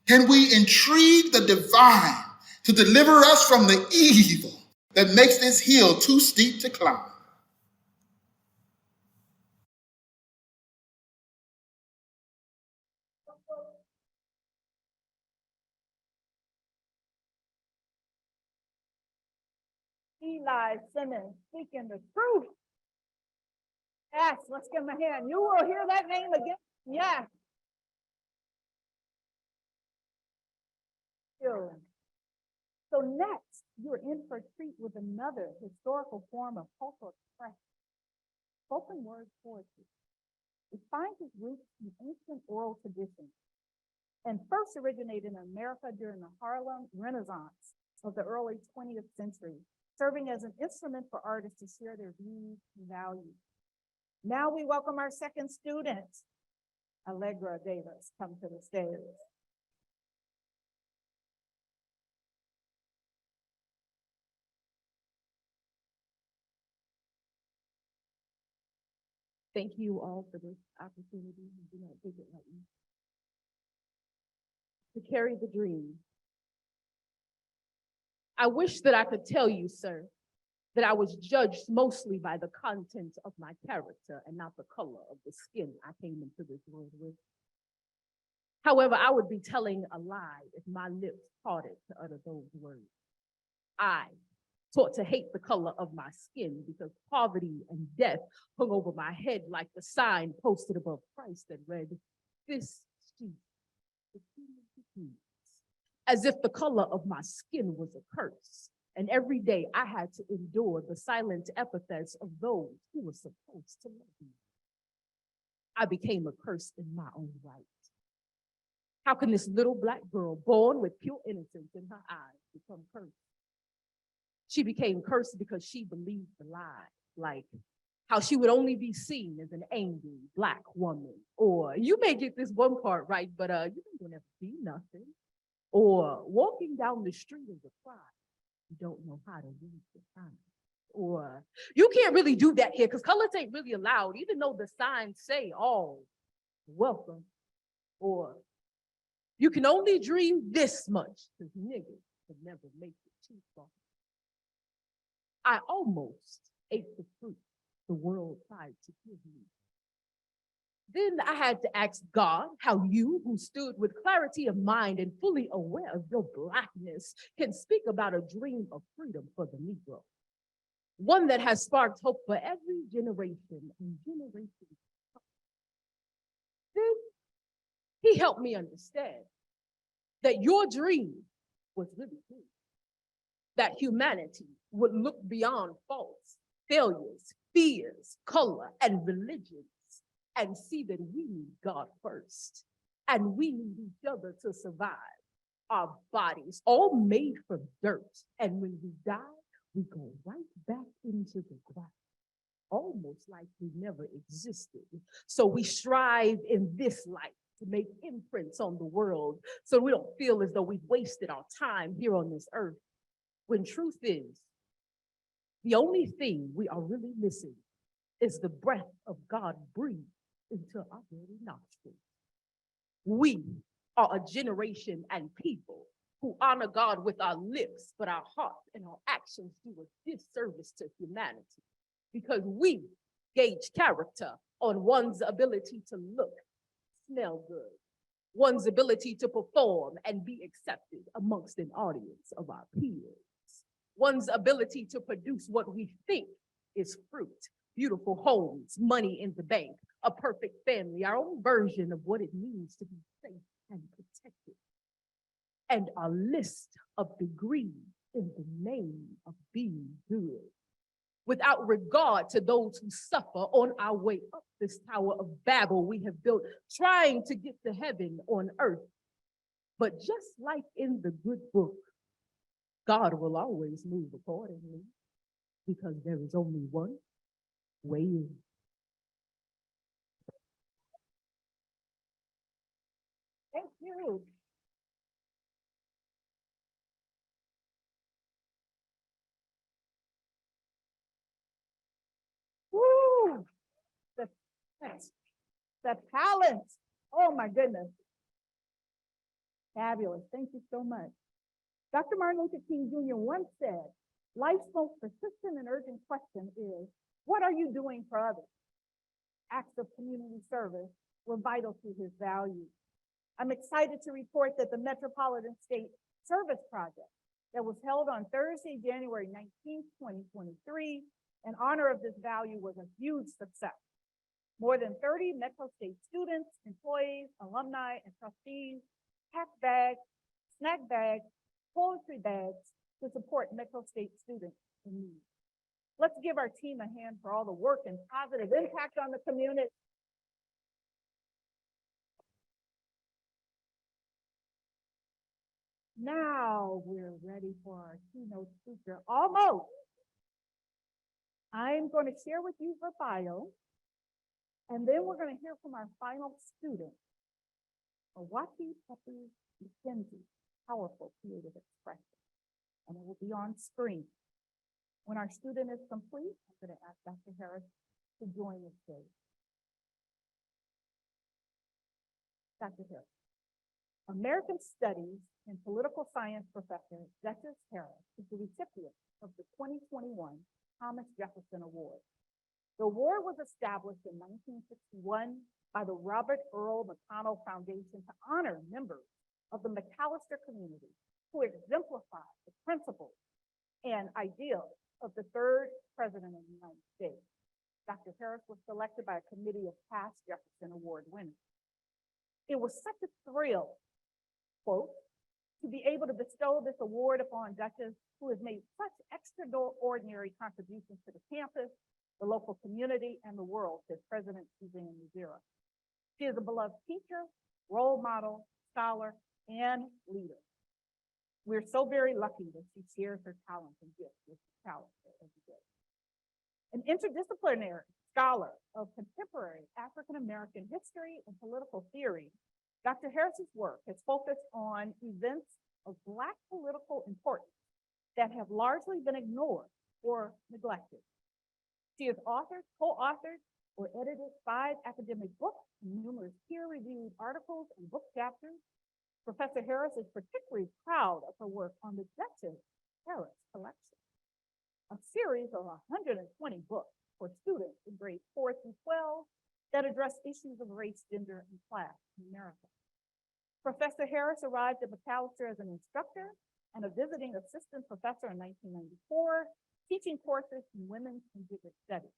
Speaker 7: Can we intrigue the divine to deliver us from the evil that makes this hill too steep to climb?
Speaker 5: Eli Simmons, speaking the truth. Yes, let's give him a hand. You will hear that name again. Yes. So next, you're in for a treat with another historical form of cultural expression. Spoken word poetry. It finds its roots in ancient oral tradition and first originated in America during the Harlem Renaissance of the early 20th century, serving as an instrument for artists to share their views and values. Now we welcome our second student, Allegra Davis, come to the stage.
Speaker 1: Thank you all for this opportunity. I do not take it lightly. To carry the dream. I wish that I could tell you, sir, that I was judged mostly by the content of my character and not the color of the skin I came into this world with. However, I would be telling a lie if my lips parted to utter those words. I taught to hate the color of my skin because poverty and death hung over my head like the sign posted above Christ that read, "This street, the King of the Kings," as if the color of my skin was a curse. And every day I had to endure the silent epithets of those who were supposed to love me. I became a curse in my own right. How can this little Black girl born with pure innocence in her eyes become cursed? She became cursed because she believed the lie, like how she would only be seen as an angry Black woman. Or you may get this one part right, but you ain't gonna ever be nothing. Or walking down the street is a crime. You don't know how to read the signs. Or you can't really do that here because colors ain't really allowed, even though the signs say all welcome. Or you can only dream this much because niggas can never make it too far. I almost ate the fruit the world tried to give me. Then I had to ask God how you, who stood with clarity of mind and fully aware of your Blackness, can speak about a dream of freedom for the Negro. One that has sparked hope for every generation and generation. Then he helped me understand that your dream was really true. That humanity would look beyond faults, failures, fears, color, and religions, and see that we need God first, and we need each other to survive. Our bodies, all made from dirt, and when we die, we go right back into the ground, almost like we never existed. So we strive in this life to make imprints on the world so we don't feel as though we've wasted our time here on this earth. When truth is, the only thing we are really missing is the breath of God breathed into our very nostrils. We are a generation and people who honor God with our lips, but our hearts and our actions do a disservice to humanity because we gauge character on one's ability to look, smell good, one's ability to perform and be accepted amongst an audience of our peers, one's ability to produce what we think is fruit, beautiful homes, money in the bank, a perfect family, our own version of what it means to be safe and protected, and a list of degrees in the name of being good, without regard to those who suffer on our way up this Tower of Babel we have built, trying to get to heaven on earth. But just like in the good book, God will always move accordingly because there is only one way in.
Speaker 5: Thank you. Woo! The, the talent. Oh my goodness. Fabulous. Thank you so much. Dr. Martin Luther King Jr. once said, life's most persistent and urgent question is, what are you doing for others? Acts of community service were vital to his values. I'm excited to report that the Metropolitan State Service Project that was held on Thursday, January 19th, 2023, in honor of this value was a huge success. More than 30 Metro State students, employees, alumni, and trustees packed bags, snack bags, poetry bags to support Metro State students in need. Let's give our team a hand for all the work and positive impact on the community. Now we're ready for our keynote speaker, almost. I'm going to share with you her bio, and then we're going to hear from our final student, Awaki Pepe McKenzie, powerful creative expression, and it will be on screen. When our student is complete, I'm going to ask Dr. Harris to join the stage. Dr. Harris. American Studies and Political Science professor Duchess Harris is the recipient of the 2021 Thomas Jefferson Award. The award was established in 1961 by the Robert Earl McConnell Foundation to honor members of the McAllister community who exemplify the principles and ideals of the third president of the United States. Dr. Harris was selected by a committee of past Jefferson Award winners. It was such a thrill, quote, to be able to bestow this award upon Duchess, who has made such extraordinary contributions to the campus, the local community, and the world, said President Suzanne Muzera. She is a beloved teacher, role model, scholar, and leader. We're so very lucky that she shares her talents and gifts with Callister every day. An interdisciplinary scholar of contemporary African-American history and political theory, Dr. Harris's work has focused on events of Black political importance that have largely been ignored or neglected. She has authored, co-authored, or edited 5 academic books, numerous peer-reviewed articles and book chapters. Professor Harris is particularly proud of her work on the Duchess Harris Collection, a series of 120 books for students in grades 4 through 12 that address issues of race, gender, and class in America. Professor Harris arrived at McAllister as an instructor and a visiting assistant professor in 1994, teaching courses in women's and gender studies.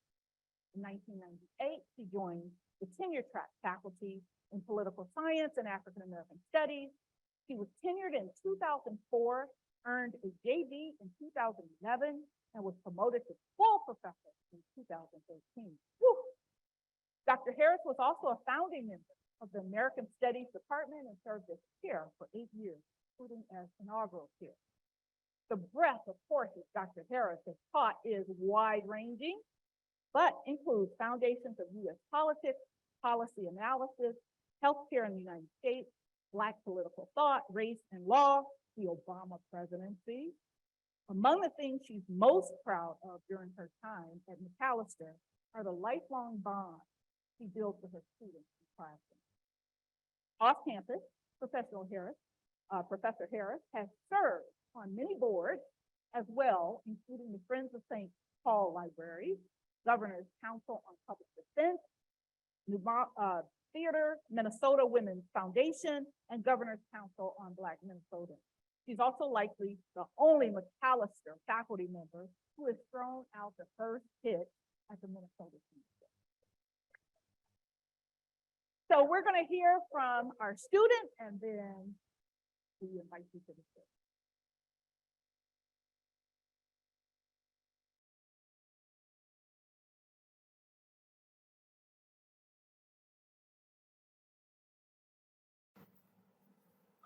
Speaker 5: In 1998, she joined the tenure track faculty in political science and African American studies. She was tenured in 2004, earned a JD in 2011, and was promoted to full professor in 2013. Woo! Dr. Harris was also a founding member of the American Studies Department and served as chair for 8 years, including as inaugural chair. The breadth of courses Dr. Harris has taught is wide-ranging, but includes foundations of U.S. politics, policy analysis, healthcare in the United States, Black political thought, race and law, the Obama presidency. Among the things she's most proud of during her time at McAllister are the lifelong bonds she built with her students in classrooms. Off campus, Professor Harris has served on many boards as well, including the Friends of St. Paul Library, Governor's Council on Public Defense, Theater, Minnesota Women's Foundation, and Governor's Council on Black Minnesotans. She's also likely the only McAllister faculty member who has thrown out the first pitch at the Minnesota team. So we're going to hear from our student, and then we invite you to the stage.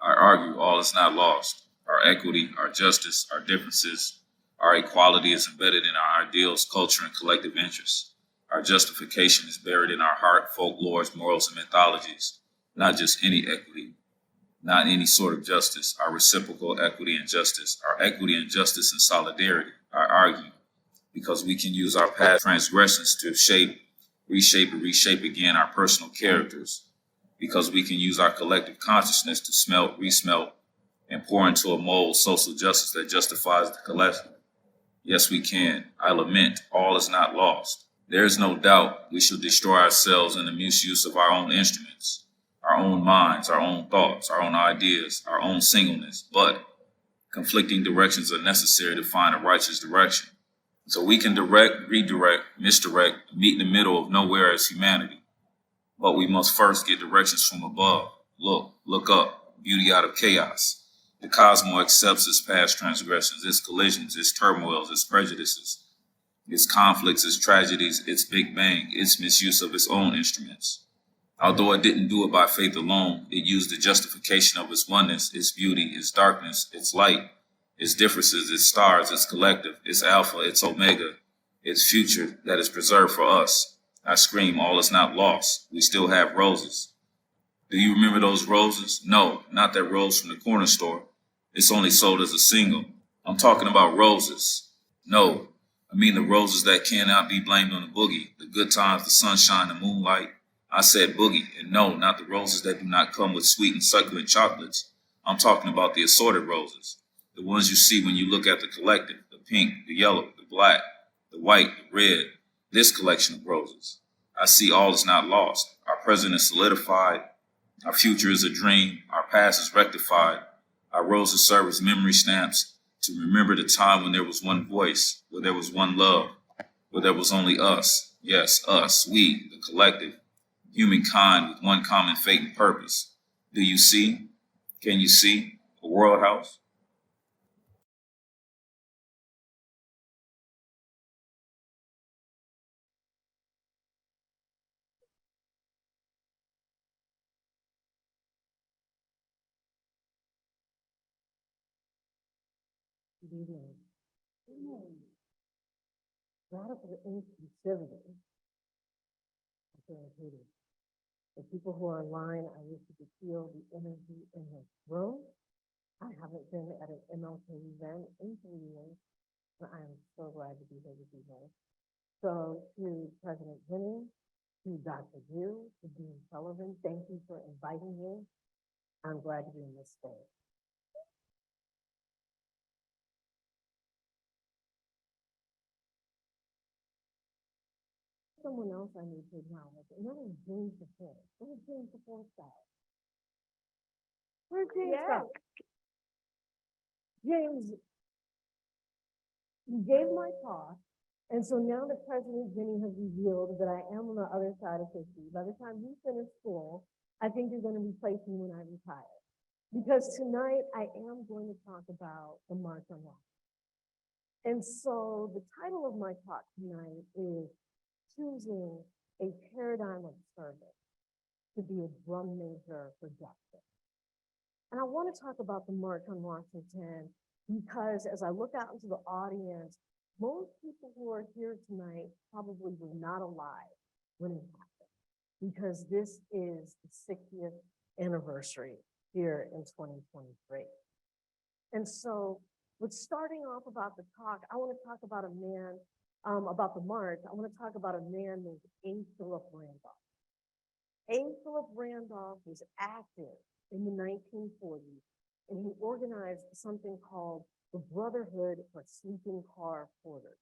Speaker 8: I argue all is not lost. Our equity, our justice, our differences, our equality is embedded in our ideals, culture, and collective interests. Our justification is buried in our heart, folklores, morals, and mythologies. Not just any equity, not any sort of justice, our reciprocal equity and justice, our equity and justice and solidarity. I argue because we can use our past transgressions to reshape, and reshape again our personal characters. Because we can use our collective consciousness to smelt, resmelt, and pour into a mold social justice that justifies the collective. Yes, we can. I lament, all is not lost. There is no doubt we shall destroy ourselves in the misuse of our own instruments, our own minds, our own thoughts, our own ideas, our own singleness, but conflicting directions are necessary to find a righteous direction. So we can direct, redirect, misdirect, meet in the middle of nowhere as humanity. But we must first get directions from above. Look up, beauty out of chaos. The cosmos accepts its past transgressions, its collisions, its turmoils, its prejudices, its conflicts, its tragedies, its big bang, its misuse of its own instruments. Although it didn't do it by faith alone, it used the justification of its oneness, its beauty, its darkness, its light, its differences, its stars, its collective, its alpha, its omega, its future that is preserved for us. I scream, all is not lost. We still have roses. Do you remember those roses? No, not that rose from the corner store. It's only sold as a single. I'm talking about roses. No, I mean the roses that cannot be blamed on the boogie, the good times, the sunshine, the moonlight. I said boogie, and no, not the roses that do not come with sweet and succulent chocolates. I'm talking about the assorted roses, the ones you see when you look at the collective, the pink, the yellow, the black, the white, the red, this collection of roses. I see all is not lost. Our present is solidified. Our future is a dream. Our past is rectified. Our roses serve as memory stamps to remember the time when there was one voice, where there was one love, where there was only us. Yes, us, we, the collective, humankind with one common fate and purpose. Do you see? Can you see? A world house?
Speaker 9: Radical inclusivity. The people who are online, I wish you could feel the energy in this room. I haven't been at an MLK event in 3 years, and I am so glad to be here with you guys. So to President Jennings, to Dr. Yu, to Dean Sullivan, thank you for inviting me. I'm glad to be in this space. Someone else I need to acknowledge, and that is James the Fourth. Where's James the Fourth guy? Where's James
Speaker 5: Yeah.
Speaker 9: go? James, you gave my talk, and so now that President Jenny has revealed that I am on the other side of 50, by the time you finish school, I think you're going to replace me when I retire. Because tonight I am going to talk about the March on Washington. And so the title of my talk tonight is choosing a paradigm of service to be a drum major for justice. And I want to talk about the March on Washington because as I look out into the audience, most people who are here tonight probably were not alive when it happened because this is the 60th anniversary here in 2023. And so with starting off about the talk, I want to talk about a man about the march. I want to talk about a man named A. Philip Randolph. A. Philip Randolph was active in the 1940s, and he organized something called the Brotherhood of Sleeping Car Porters.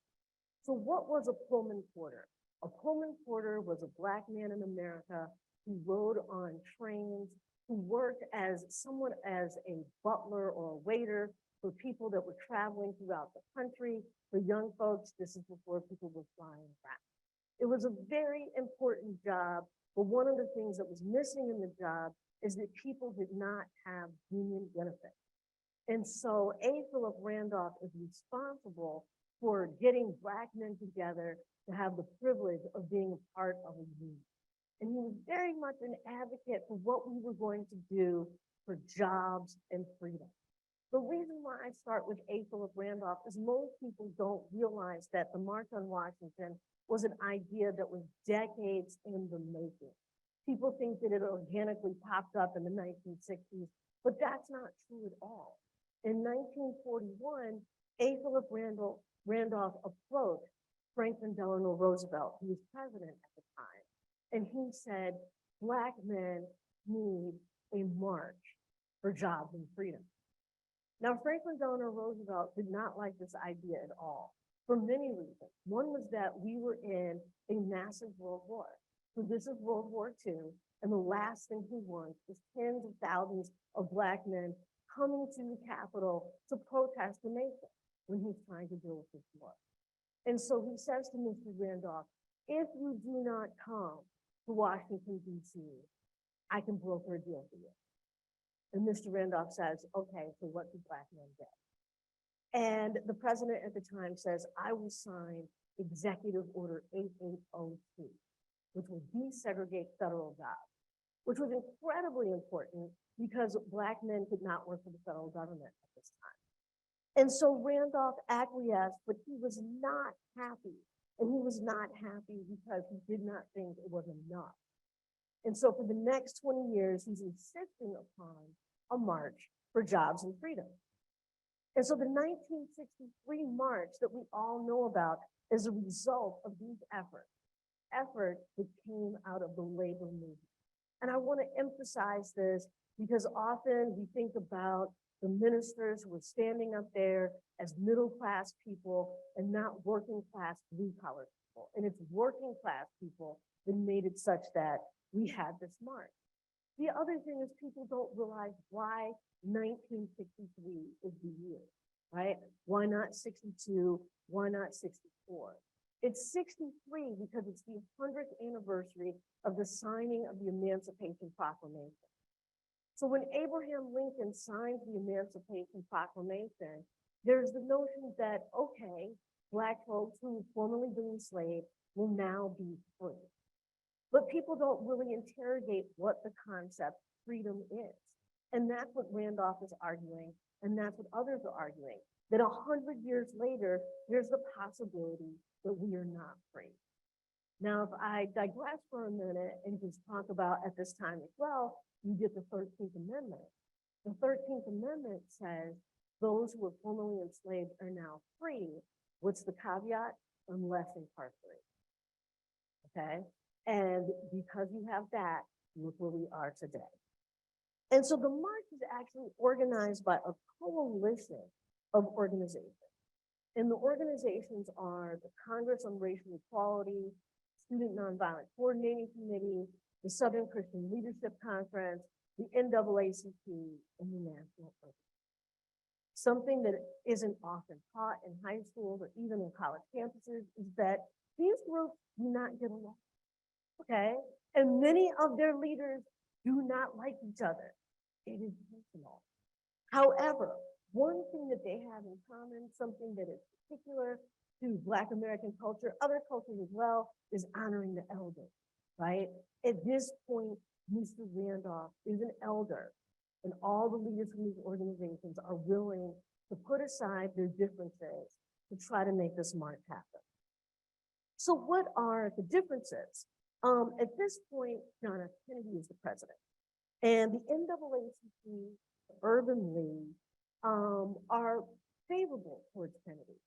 Speaker 9: So what was a Pullman porter? A Pullman porter was a Black man in America who rode on trains, who worked as a butler or a waiter for people that were traveling throughout the country. For young folks, this is before people were flying around. It was a very important job, but one of the things that was missing in the job is that people did not have union benefits. And so A. Philip Randolph is responsible for getting Black men together to have the privilege of being a part of a union. And he was very much an advocate for what we were going to do for jobs and freedom. The reason why I start with A. Philip Randolph is most people don't realize that the March on Washington was an idea that was decades in the making. People think that it organically popped up in the 1960s, but that's not true at all. In 1941, A. Philip Randolph approached Franklin Delano Roosevelt, who was president at the time, and he said, Black men need a march for jobs and freedom. Now, Franklin Delano Roosevelt did not like this idea at all for many reasons. One was that we were in a massive world war. So this is World War II, and the last thing he wants is tens of thousands of Black men coming to the Capitol to protest the nation when he's trying to deal with this war. And so he says to Mr. Randolph, if you do not come to Washington, D.C., I can broker a deal for you. And Mr. Randolph says, okay, so what do Black men get? And the president at the time says, I will sign Executive Order 8802, which will desegregate federal jobs, which was incredibly important because Black men could not work for the federal government at this time. And so Randolph acquiesced, but he was not happy. And he was not happy because he did not think it was enough. And so for the next 20 years, he's insisting upon a march for jobs and freedom. And so the 1963 march that we all know about is a result of these efforts. effort that came out of the labor movement. And I want to emphasize this because often we think about the ministers who were standing up there as middle-class people and not working-class blue-collar people. And it's working-class people that made it such that we had this march. The other thing is people don't realize why 1963 is the year, right? Why not 62? Why not 64? It's 63 because it's the 100th anniversary of the signing of the Emancipation Proclamation. So when Abraham Lincoln signs the Emancipation Proclamation, there's the notion that, okay, Black folks who were formerly been enslaved will now be free. But people don't really interrogate what the concept freedom is. And that's what Randolph is arguing, and that's what others are arguing, that 100 years later, there's the possibility that we are not free. Now, if I digress for a minute and just talk about at this time as well, you get the 13th Amendment. The 13th Amendment says those who were formerly enslaved are now free. What's the caveat? Unless incarcerated. Okay? And because you have that, look where we are today. And so the march is actually organized by a coalition of organizations. And the organizations are the Congress on Racial Equality, Student Nonviolent Coordinating Committee, the Southern Christian Leadership Conference, the NAACP, and the National Urban. Something that isn't often taught in high schools or even in college campuses is that these groups do not get along, okay? And many of their leaders do not like each other. It is personal. However, one thing that they have in common, something that is particular to Black American culture, other cultures as well, is honoring the elders, right? At this point, Mr. Randolph is an elder, and all the leaders from these organizations are willing to put aside their differences to try to make this march happen. So what are the differences? At this point, John F. Kennedy is the president, and the NAACP, Urban League, are favorable towards Kennedy.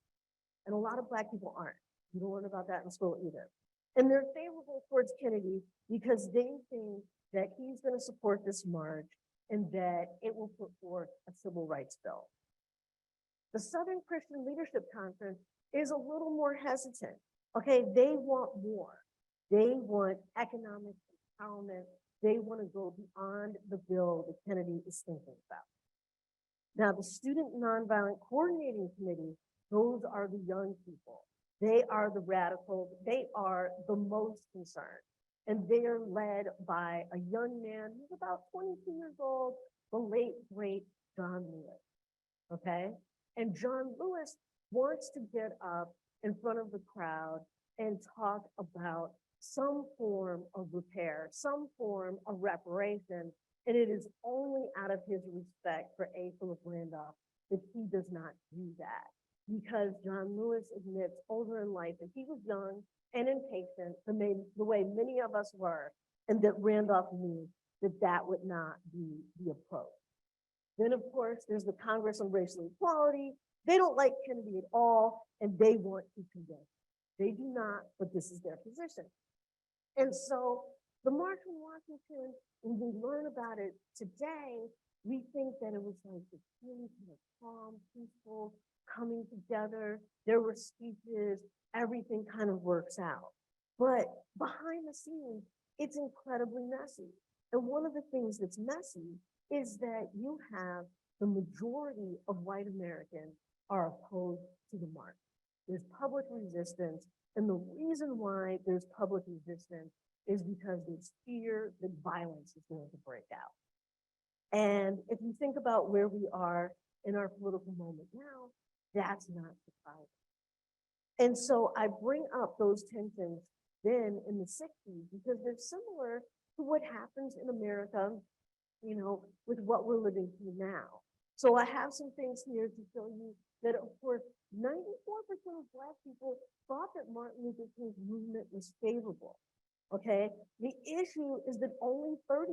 Speaker 9: And a lot of Black people aren't. You don't learn about that in school either. And they're favorable towards Kennedy because they think that he's going to support this march and that it will put forth a civil rights bill. The Southern Christian Leadership Conference is a little more hesitant. Okay, they want more. They want economic empowerment. They want to go beyond the bill that Kennedy is thinking about. Now, the Student Nonviolent Coordinating Committee, those are the young people. They are the radicals. They are the most concerned. And they are led by a young man who's about 22 years old, the late, great John Lewis, okay? And John Lewis wants to get up in front of the crowd and talk about some form of repair, some form of reparation. And it is only out of his respect for A. Philip Randolph that he does not do that. Because John Lewis admits older in life that he was young and impatient the way many of us were, and that Randolph knew that that would not be the approach. Then, of course, there's the Congress on Racial Equality. They don't like Kennedy at all, and they want to condemn. They do not, but this is their position. And so the March on Washington, when we learn about it today, we think that it was like this really kind of calm, peaceful, coming together. There were speeches, everything kind of works out. But behind the scenes, it's incredibly messy. And one of the things that's messy is that you have the majority of white Americans are opposed to the march. There's public resistance. And the reason why there's public resistance is because there's fear that violence is going to break out. And if you think about where we are in our political moment now, that's not surprising. And so I bring up those tensions then in the 60s because they're similar to what happens in America, you know, with what we're living through now. So I have some things here to show you that, of course, 94% of Black people thought that Martin Luther King's movement was favorable. Okay, the issue is that only 36%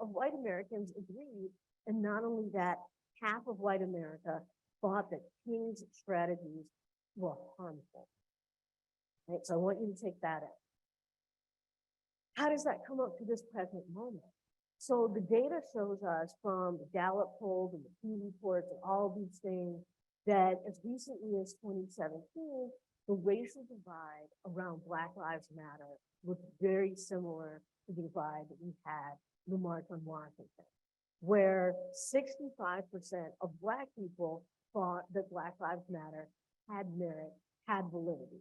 Speaker 9: of white Americans agreed, and not only that, half of white America thought that King's strategies were harmful. right? So I want you to take that in. How does that come up to this present moment? So the data shows us from the Gallup polls and the Pew reports and all these things that as recently as 2017, the racial divide around Black Lives Matter looked very similar to the divide that we had in the March on Washington, where 65% of Black people thought that Black Lives Matter had merit, had validity.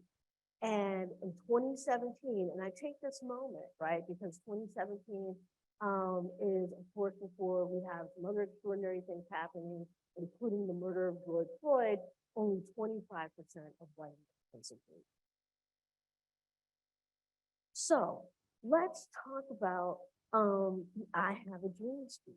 Speaker 9: And in 2017, and I take this moment, right, because 2017 is, of course, before we have some other extraordinary things happening, including the murder of George Floyd, only 25% of white Americans agree. So let's talk about the I Have a Dream speech,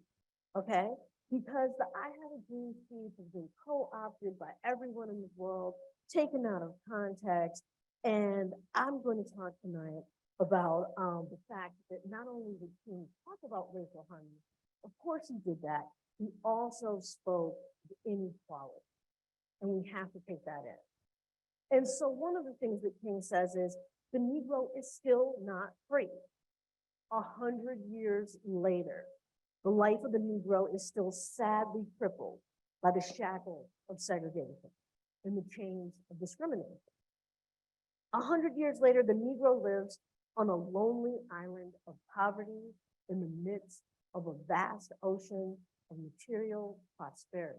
Speaker 9: okay? Because the I Have a Dream speech has been co-opted by everyone in the world, taken out of context, and I'm going to talk tonight about the fact that not only did King talk about racial harmony, of course he did that, he also spoke to inequality, and we have to take that in. And so one of the things that King says is, the Negro is still not free. 100 years later, the life of the Negro is still sadly crippled by the shackles of segregation and the chains of discrimination. 100 years later, the Negro lives on a lonely island of poverty in the midst of a vast ocean of material prosperity.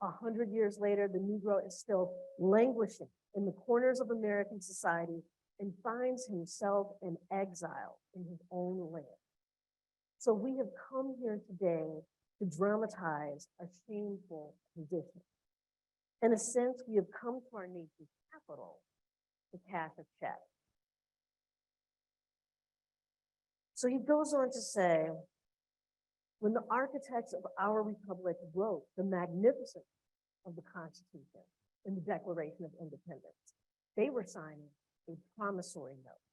Speaker 9: 100 years later, the Negro is still languishing in the corners of American society and finds himself in exile in his own land. So we have come here today to dramatize a shameful condition. In a sense, we have come to our nation's capital to cash a check. So he goes on to say, when the architects of our republic wrote the magnificence of the Constitution and the Declaration of Independence, they were signing a promissory note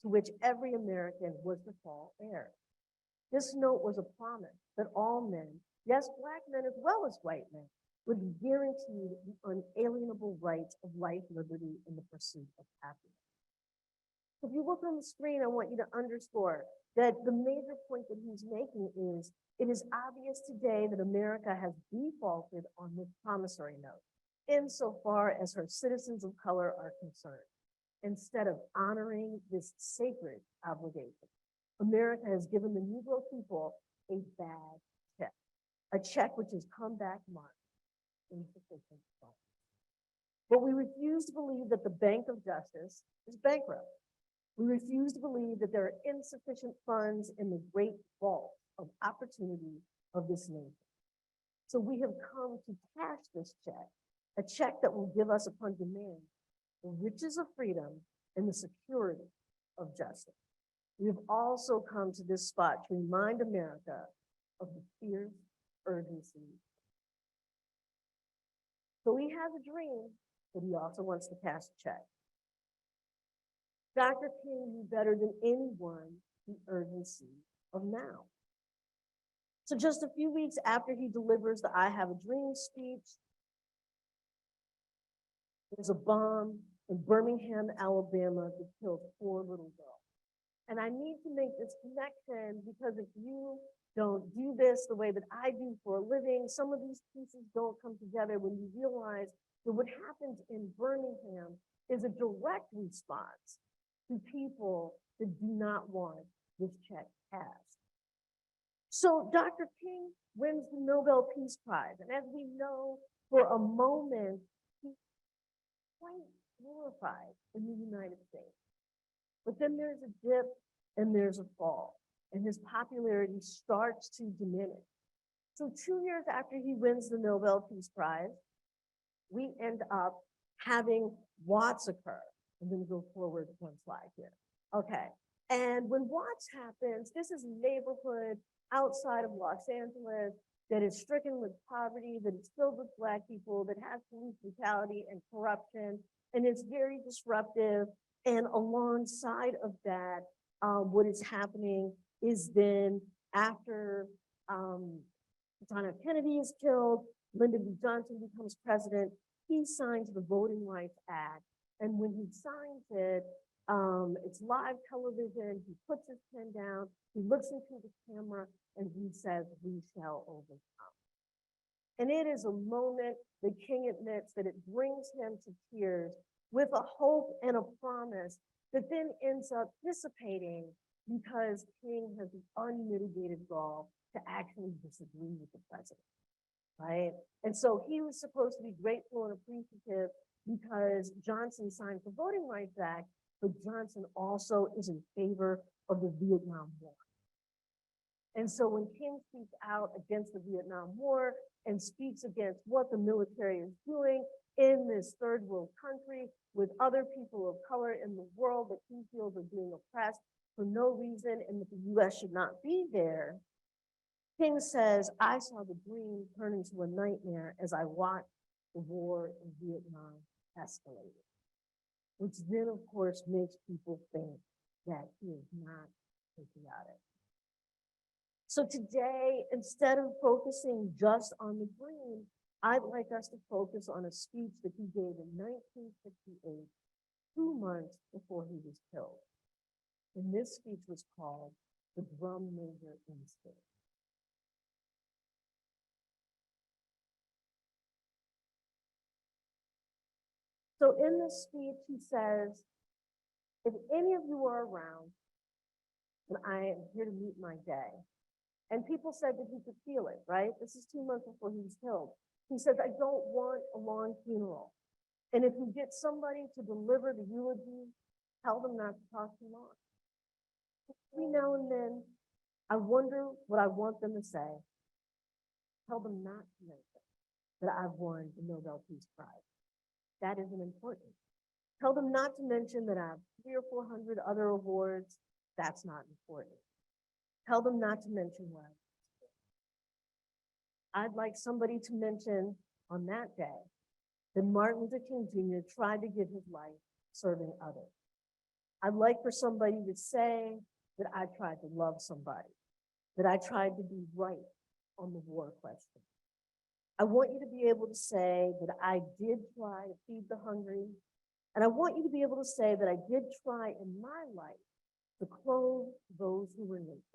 Speaker 9: to which every American was to fall heir. This note was a promise that all men, yes, Black men as well as white men, would be guaranteed the unalienable rights of life, liberty, and the pursuit of happiness. If you look on the screen, I want you to underscore that the major point that he's making is, it is obvious today that America has defaulted on this promissory note insofar as her citizens of color are concerned. Instead of honoring this sacred obligation, America has given the Negro people a bad check, a check which has come back marked insufficient funds. But we refuse to believe that the Bank of Justice is bankrupt. We refuse to believe that there are insufficient funds in the great vault of opportunity of this nation. So we have come to cash this check, a check that will give us upon demand the riches of freedom and the security of justice. We have also come to this spot to remind America of the fierce urgency. So he has a dream, but he also wants to cash a check. Dr. King knew better than anyone the urgency of now. So just a few weeks after he delivers the I Have a Dream speech, there's a bomb in Birmingham, Alabama that killed 4 little girls. And I need to make this connection because if you don't do this the way that I do for a living, some of these pieces don't come together when you realize that what happened in Birmingham is a direct response to people that do not want this check passed. So Dr. King wins the Nobel Peace Prize. And as we know, for a moment, he's quite glorified in the United States. But then there's a dip and there's a fall, and his popularity starts to diminish. So 2 years after he wins the Nobel Peace Prize, we end up having Watts occur. And then go forward 1 slide here. Okay, and when Watts happens, this is a neighborhood outside of Los Angeles that is stricken with poverty, that is filled with Black people, that has police brutality and corruption, and it's very disruptive. And alongside of that, what is happening is then after John F. Kennedy is killed, Lyndon B. Johnson becomes president, he signs the Voting Rights Act, And when he signs it, it's live television. He puts his pen down, he looks into the camera, and he says, "We shall overcome." And it is a moment the king admits that it brings him to tears with a hope and a promise that then ends up dissipating because King has the unmitigated gall to actually disagree with the president, right? And so he was supposed to be grateful and appreciative because Johnson signed the Voting Rights Act, but Johnson also is in favor of the Vietnam War. And so when King speaks out against the Vietnam War and speaks against what the military is doing in this third world country with other people of color in the world that he feels are being oppressed for no reason and that the US should not be there, King says, "I saw the dream turn into a nightmare as I watched the war in Vietnam escalate," which then of course makes people think that he is not patriotic. So today, instead of focusing just on the dream, I'd like us to focus on a speech that he gave in 1968, 2 months before he was killed. And this speech was called The Drum Major Instinct. So in this speech, he says, "If any of you are around, then I am here to meet my day." And people said that he could feel it, right? This is 2 months before he was killed. He says, "I don't want a long funeral. And if you get somebody to deliver the eulogy, tell them not to talk too long. Every now and then, I wonder what I want them to say. Tell them not to mention that I've won the Nobel Peace Prize. That isn't important. Tell them not to mention that I have 300 or 400 other awards. That's not important. Tell them not to mention what I'd like somebody to mention on that day that Martin Luther King Jr. tried to give his life serving others. I'd like for somebody to say that I tried to love somebody, that I tried to be right on the war question. I want you to be able to say that I did try to feed the hungry, and I want you to be able to say that I did try in my life to clothe those who were naked.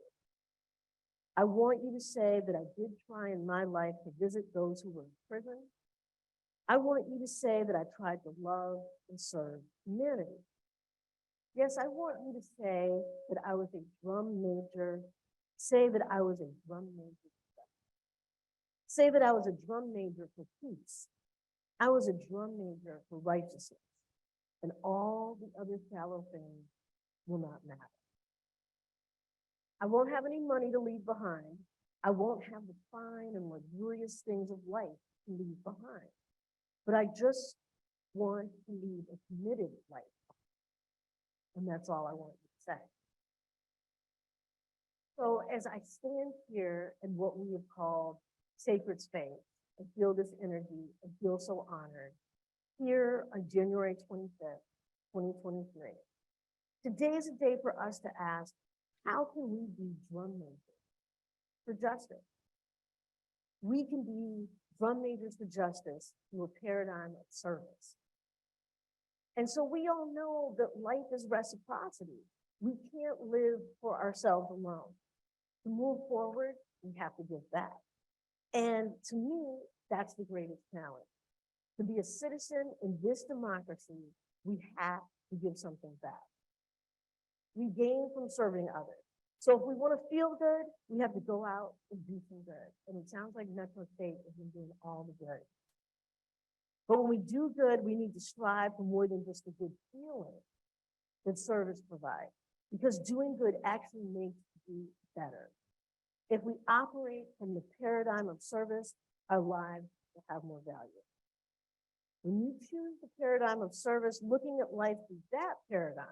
Speaker 9: I want you to say that I did try in my life to visit those who were in prison. I want you to say that I tried to love and serve humanity. Yes, I want you to say that I was a drum major. Say that I was a drum major. Say that I was a drum major for peace. I was a drum major for righteousness. And all the other shallow things will not matter. I won't have any money to leave behind. I won't have the fine and luxurious things of life to leave behind. But I just want to leave a committed life. And that's all I want you to say. So as I stand here in what we have called sacred space, I feel this energy, I feel so honored. Here on January 25th, 2023. Today is a day for us to ask, how can we be drum majors for justice? We can be drum majors for justice through a paradigm of service. And so we all know that life is reciprocity. We can't live for ourselves alone. To move forward, we have to give back. And to me, that's the greatest challenge. To be a citizen in this democracy, we have to give something back. We gain from serving others. So if we want to feel good, we have to go out and do some good. And it sounds like Metro State has been doing all the good. But when we do good, we need to strive for more than just a good feeling that service provides, because doing good actually makes you better. If we operate from the paradigm of service, our lives will have more value. When you choose the paradigm of service, looking at life through that paradigm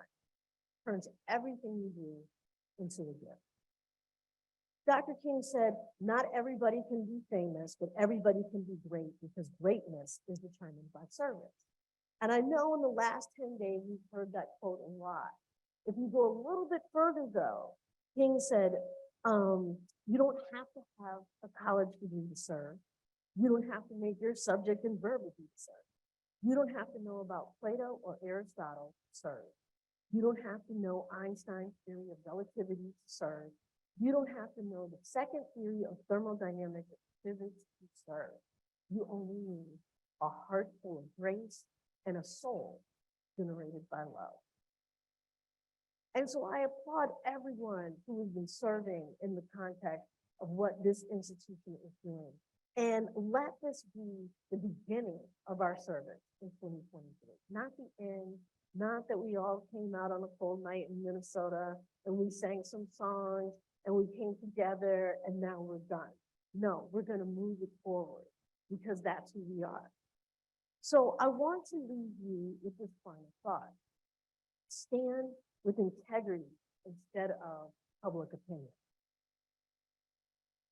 Speaker 9: turns everything you do into a gift. Dr. King said, not everybody can be famous, but everybody can be great, because greatness is determined by service. And I know in the last 10 days, we've heard that quote a lot. If you go a little bit further though, King said, you don't have to have a college degree to serve. You don't have to make your subject and verb to serve. You don't have to know about Plato or Aristotle to serve. You don't have to know Einstein's theory of relativity to serve. You don't have to know the second theory of thermodynamics and physics to serve. You only need a heart full of grace and a soul generated by love. And so I applaud everyone who has been serving in the context of what this institution is doing. And let this be the beginning of our service in 2023, not the end, not that we all came out on a cold night in Minnesota and we sang some songs and we came together and now we're done. No, we're going to move it forward because that's who we are. So I want to leave you with this final thought. Stand with integrity instead of public opinion.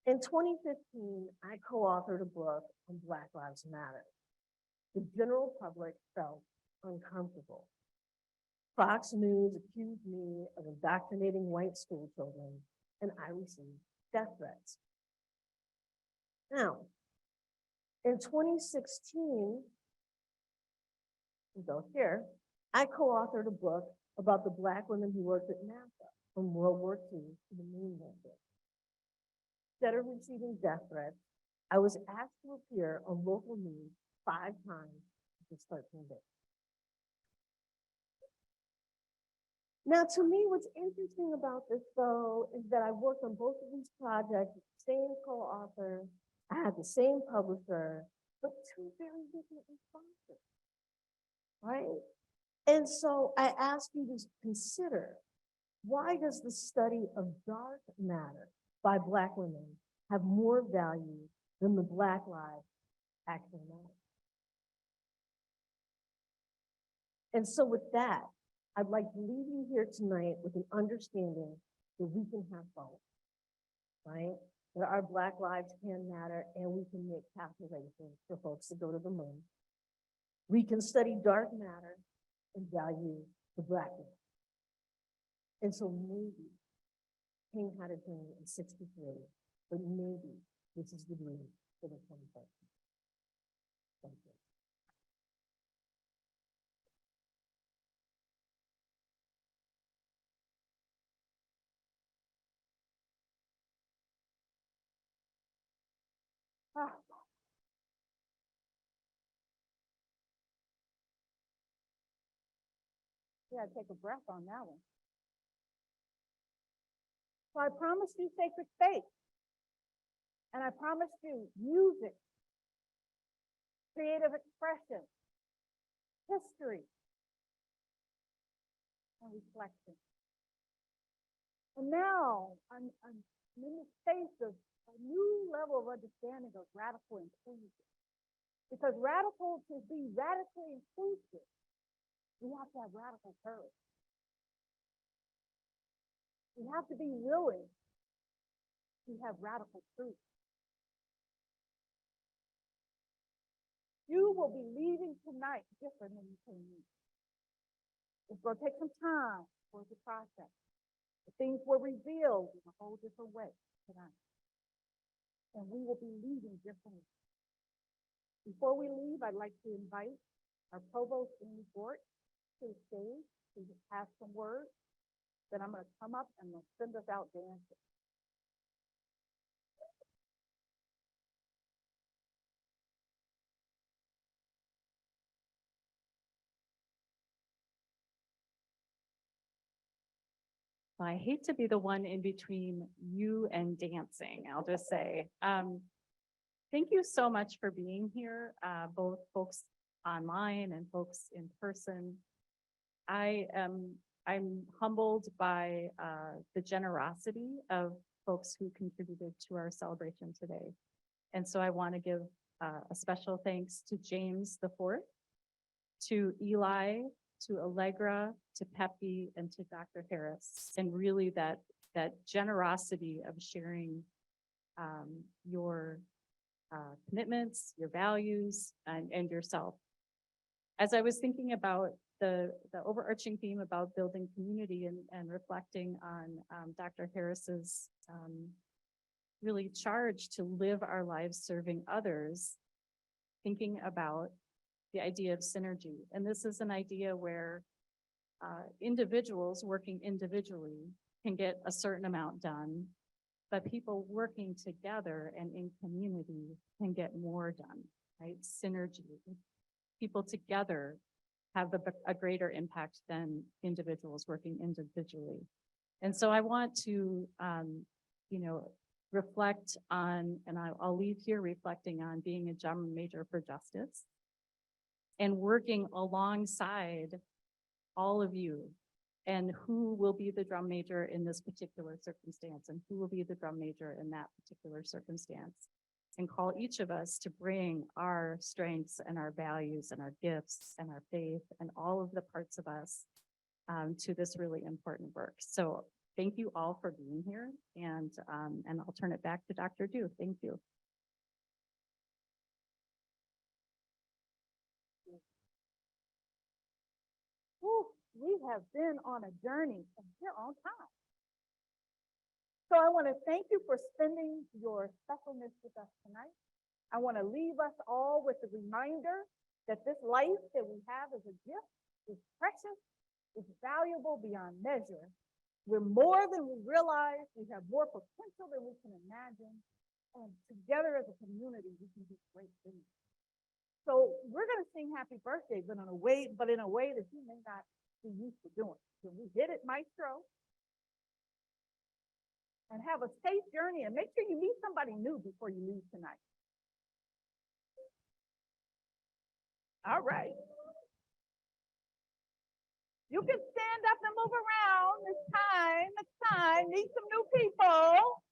Speaker 9: In 2015, I co-authored a book on Black Lives Matter. The general public felt uncomfortable. Fox News accused me of indoctrinating white school children, and I received death threats. Now, in 2016, we go here, I co-authored a book about the Black women who worked at NASA from World War II to the moon landing. Instead of receiving death threats, I was asked to appear on local news 5 times in just 13 days. Now, to me, what's interesting about this, though, is that I worked on both of these projects with the same co-author, I had the same publisher, but 2 very different responses, right? And so I ask you to consider, why does the study of dark matter by Black women have more value than the Black lives actually matter? And so with that, I'd like to leave you here tonight with an understanding that we can have both, right? That our Black lives can matter and we can make calculations for folks to go to the moon. We can study dark matter and value the Black man. And so maybe King had a dream in 63, but maybe this is the dream for the 21st. Thank you. Ah. Yeah, take a breath on that one. So I promised you sacred space. And I promised you music, creative expression, history, and reflection. And now I'm in the space of a new level of understanding of radical inclusion. Because to be radically inclusive, we have to have radical courage. We have to be willing to have radical truth. You will be leaving tonight different than you came in. It's going to take some time for the process. The things were revealed in a whole different way tonight. And we will be leaving differently. Before we leave, I'd like to invite our provost Amy Gort to the stage to have some words. Then I'm going to come up and they'll send us out dancing.
Speaker 10: I hate to be the one in between you and dancing, I'll just say. Thank you so much for being here, both folks online and folks in person. I'm humbled by the generosity of folks who contributed to our celebration today. And so I want to give a special thanks to James IV, to Eli, to Allegra, to Pepe, and to Dr. Harris, and really that generosity of sharing your commitments, your values, and yourself. As I was thinking about the overarching theme about building community and reflecting on Dr. Harris's really charge to live our lives serving others, thinking about the idea of synergy. And this is an idea where individuals working individually can get a certain amount done, but people working together and in community can get more done, right? Synergy. People together have a greater impact than individuals working individually. And so I want to, reflect on, and I'll leave here reflecting on being a drum major for justice and working alongside all of you and who will be the drum major in this particular circumstance and who will be the drum major in that particular circumstance, and call each of us to bring our strengths and our values and our gifts and our faith and all of the parts of us to this really important work. So thank you all for being here, and I'll turn it back to Dr. Du. Thank you.
Speaker 5: Whew, we have been on a journey and we're on time. So I want to thank you for spending your specialness with us tonight. I want to leave us all with the reminder that this life that we have is a gift, is precious, is valuable beyond measure. We're more than we realize. We have more potential than we can imagine. And together as a community, we can do great things. So we're going to sing happy birthday, but in a way that you may not be used to doing. Can we hit it, maestro? And have a safe journey, and make sure you meet somebody new before you leave tonight. All right. You can stand up and move around. It's time. Meet some new people.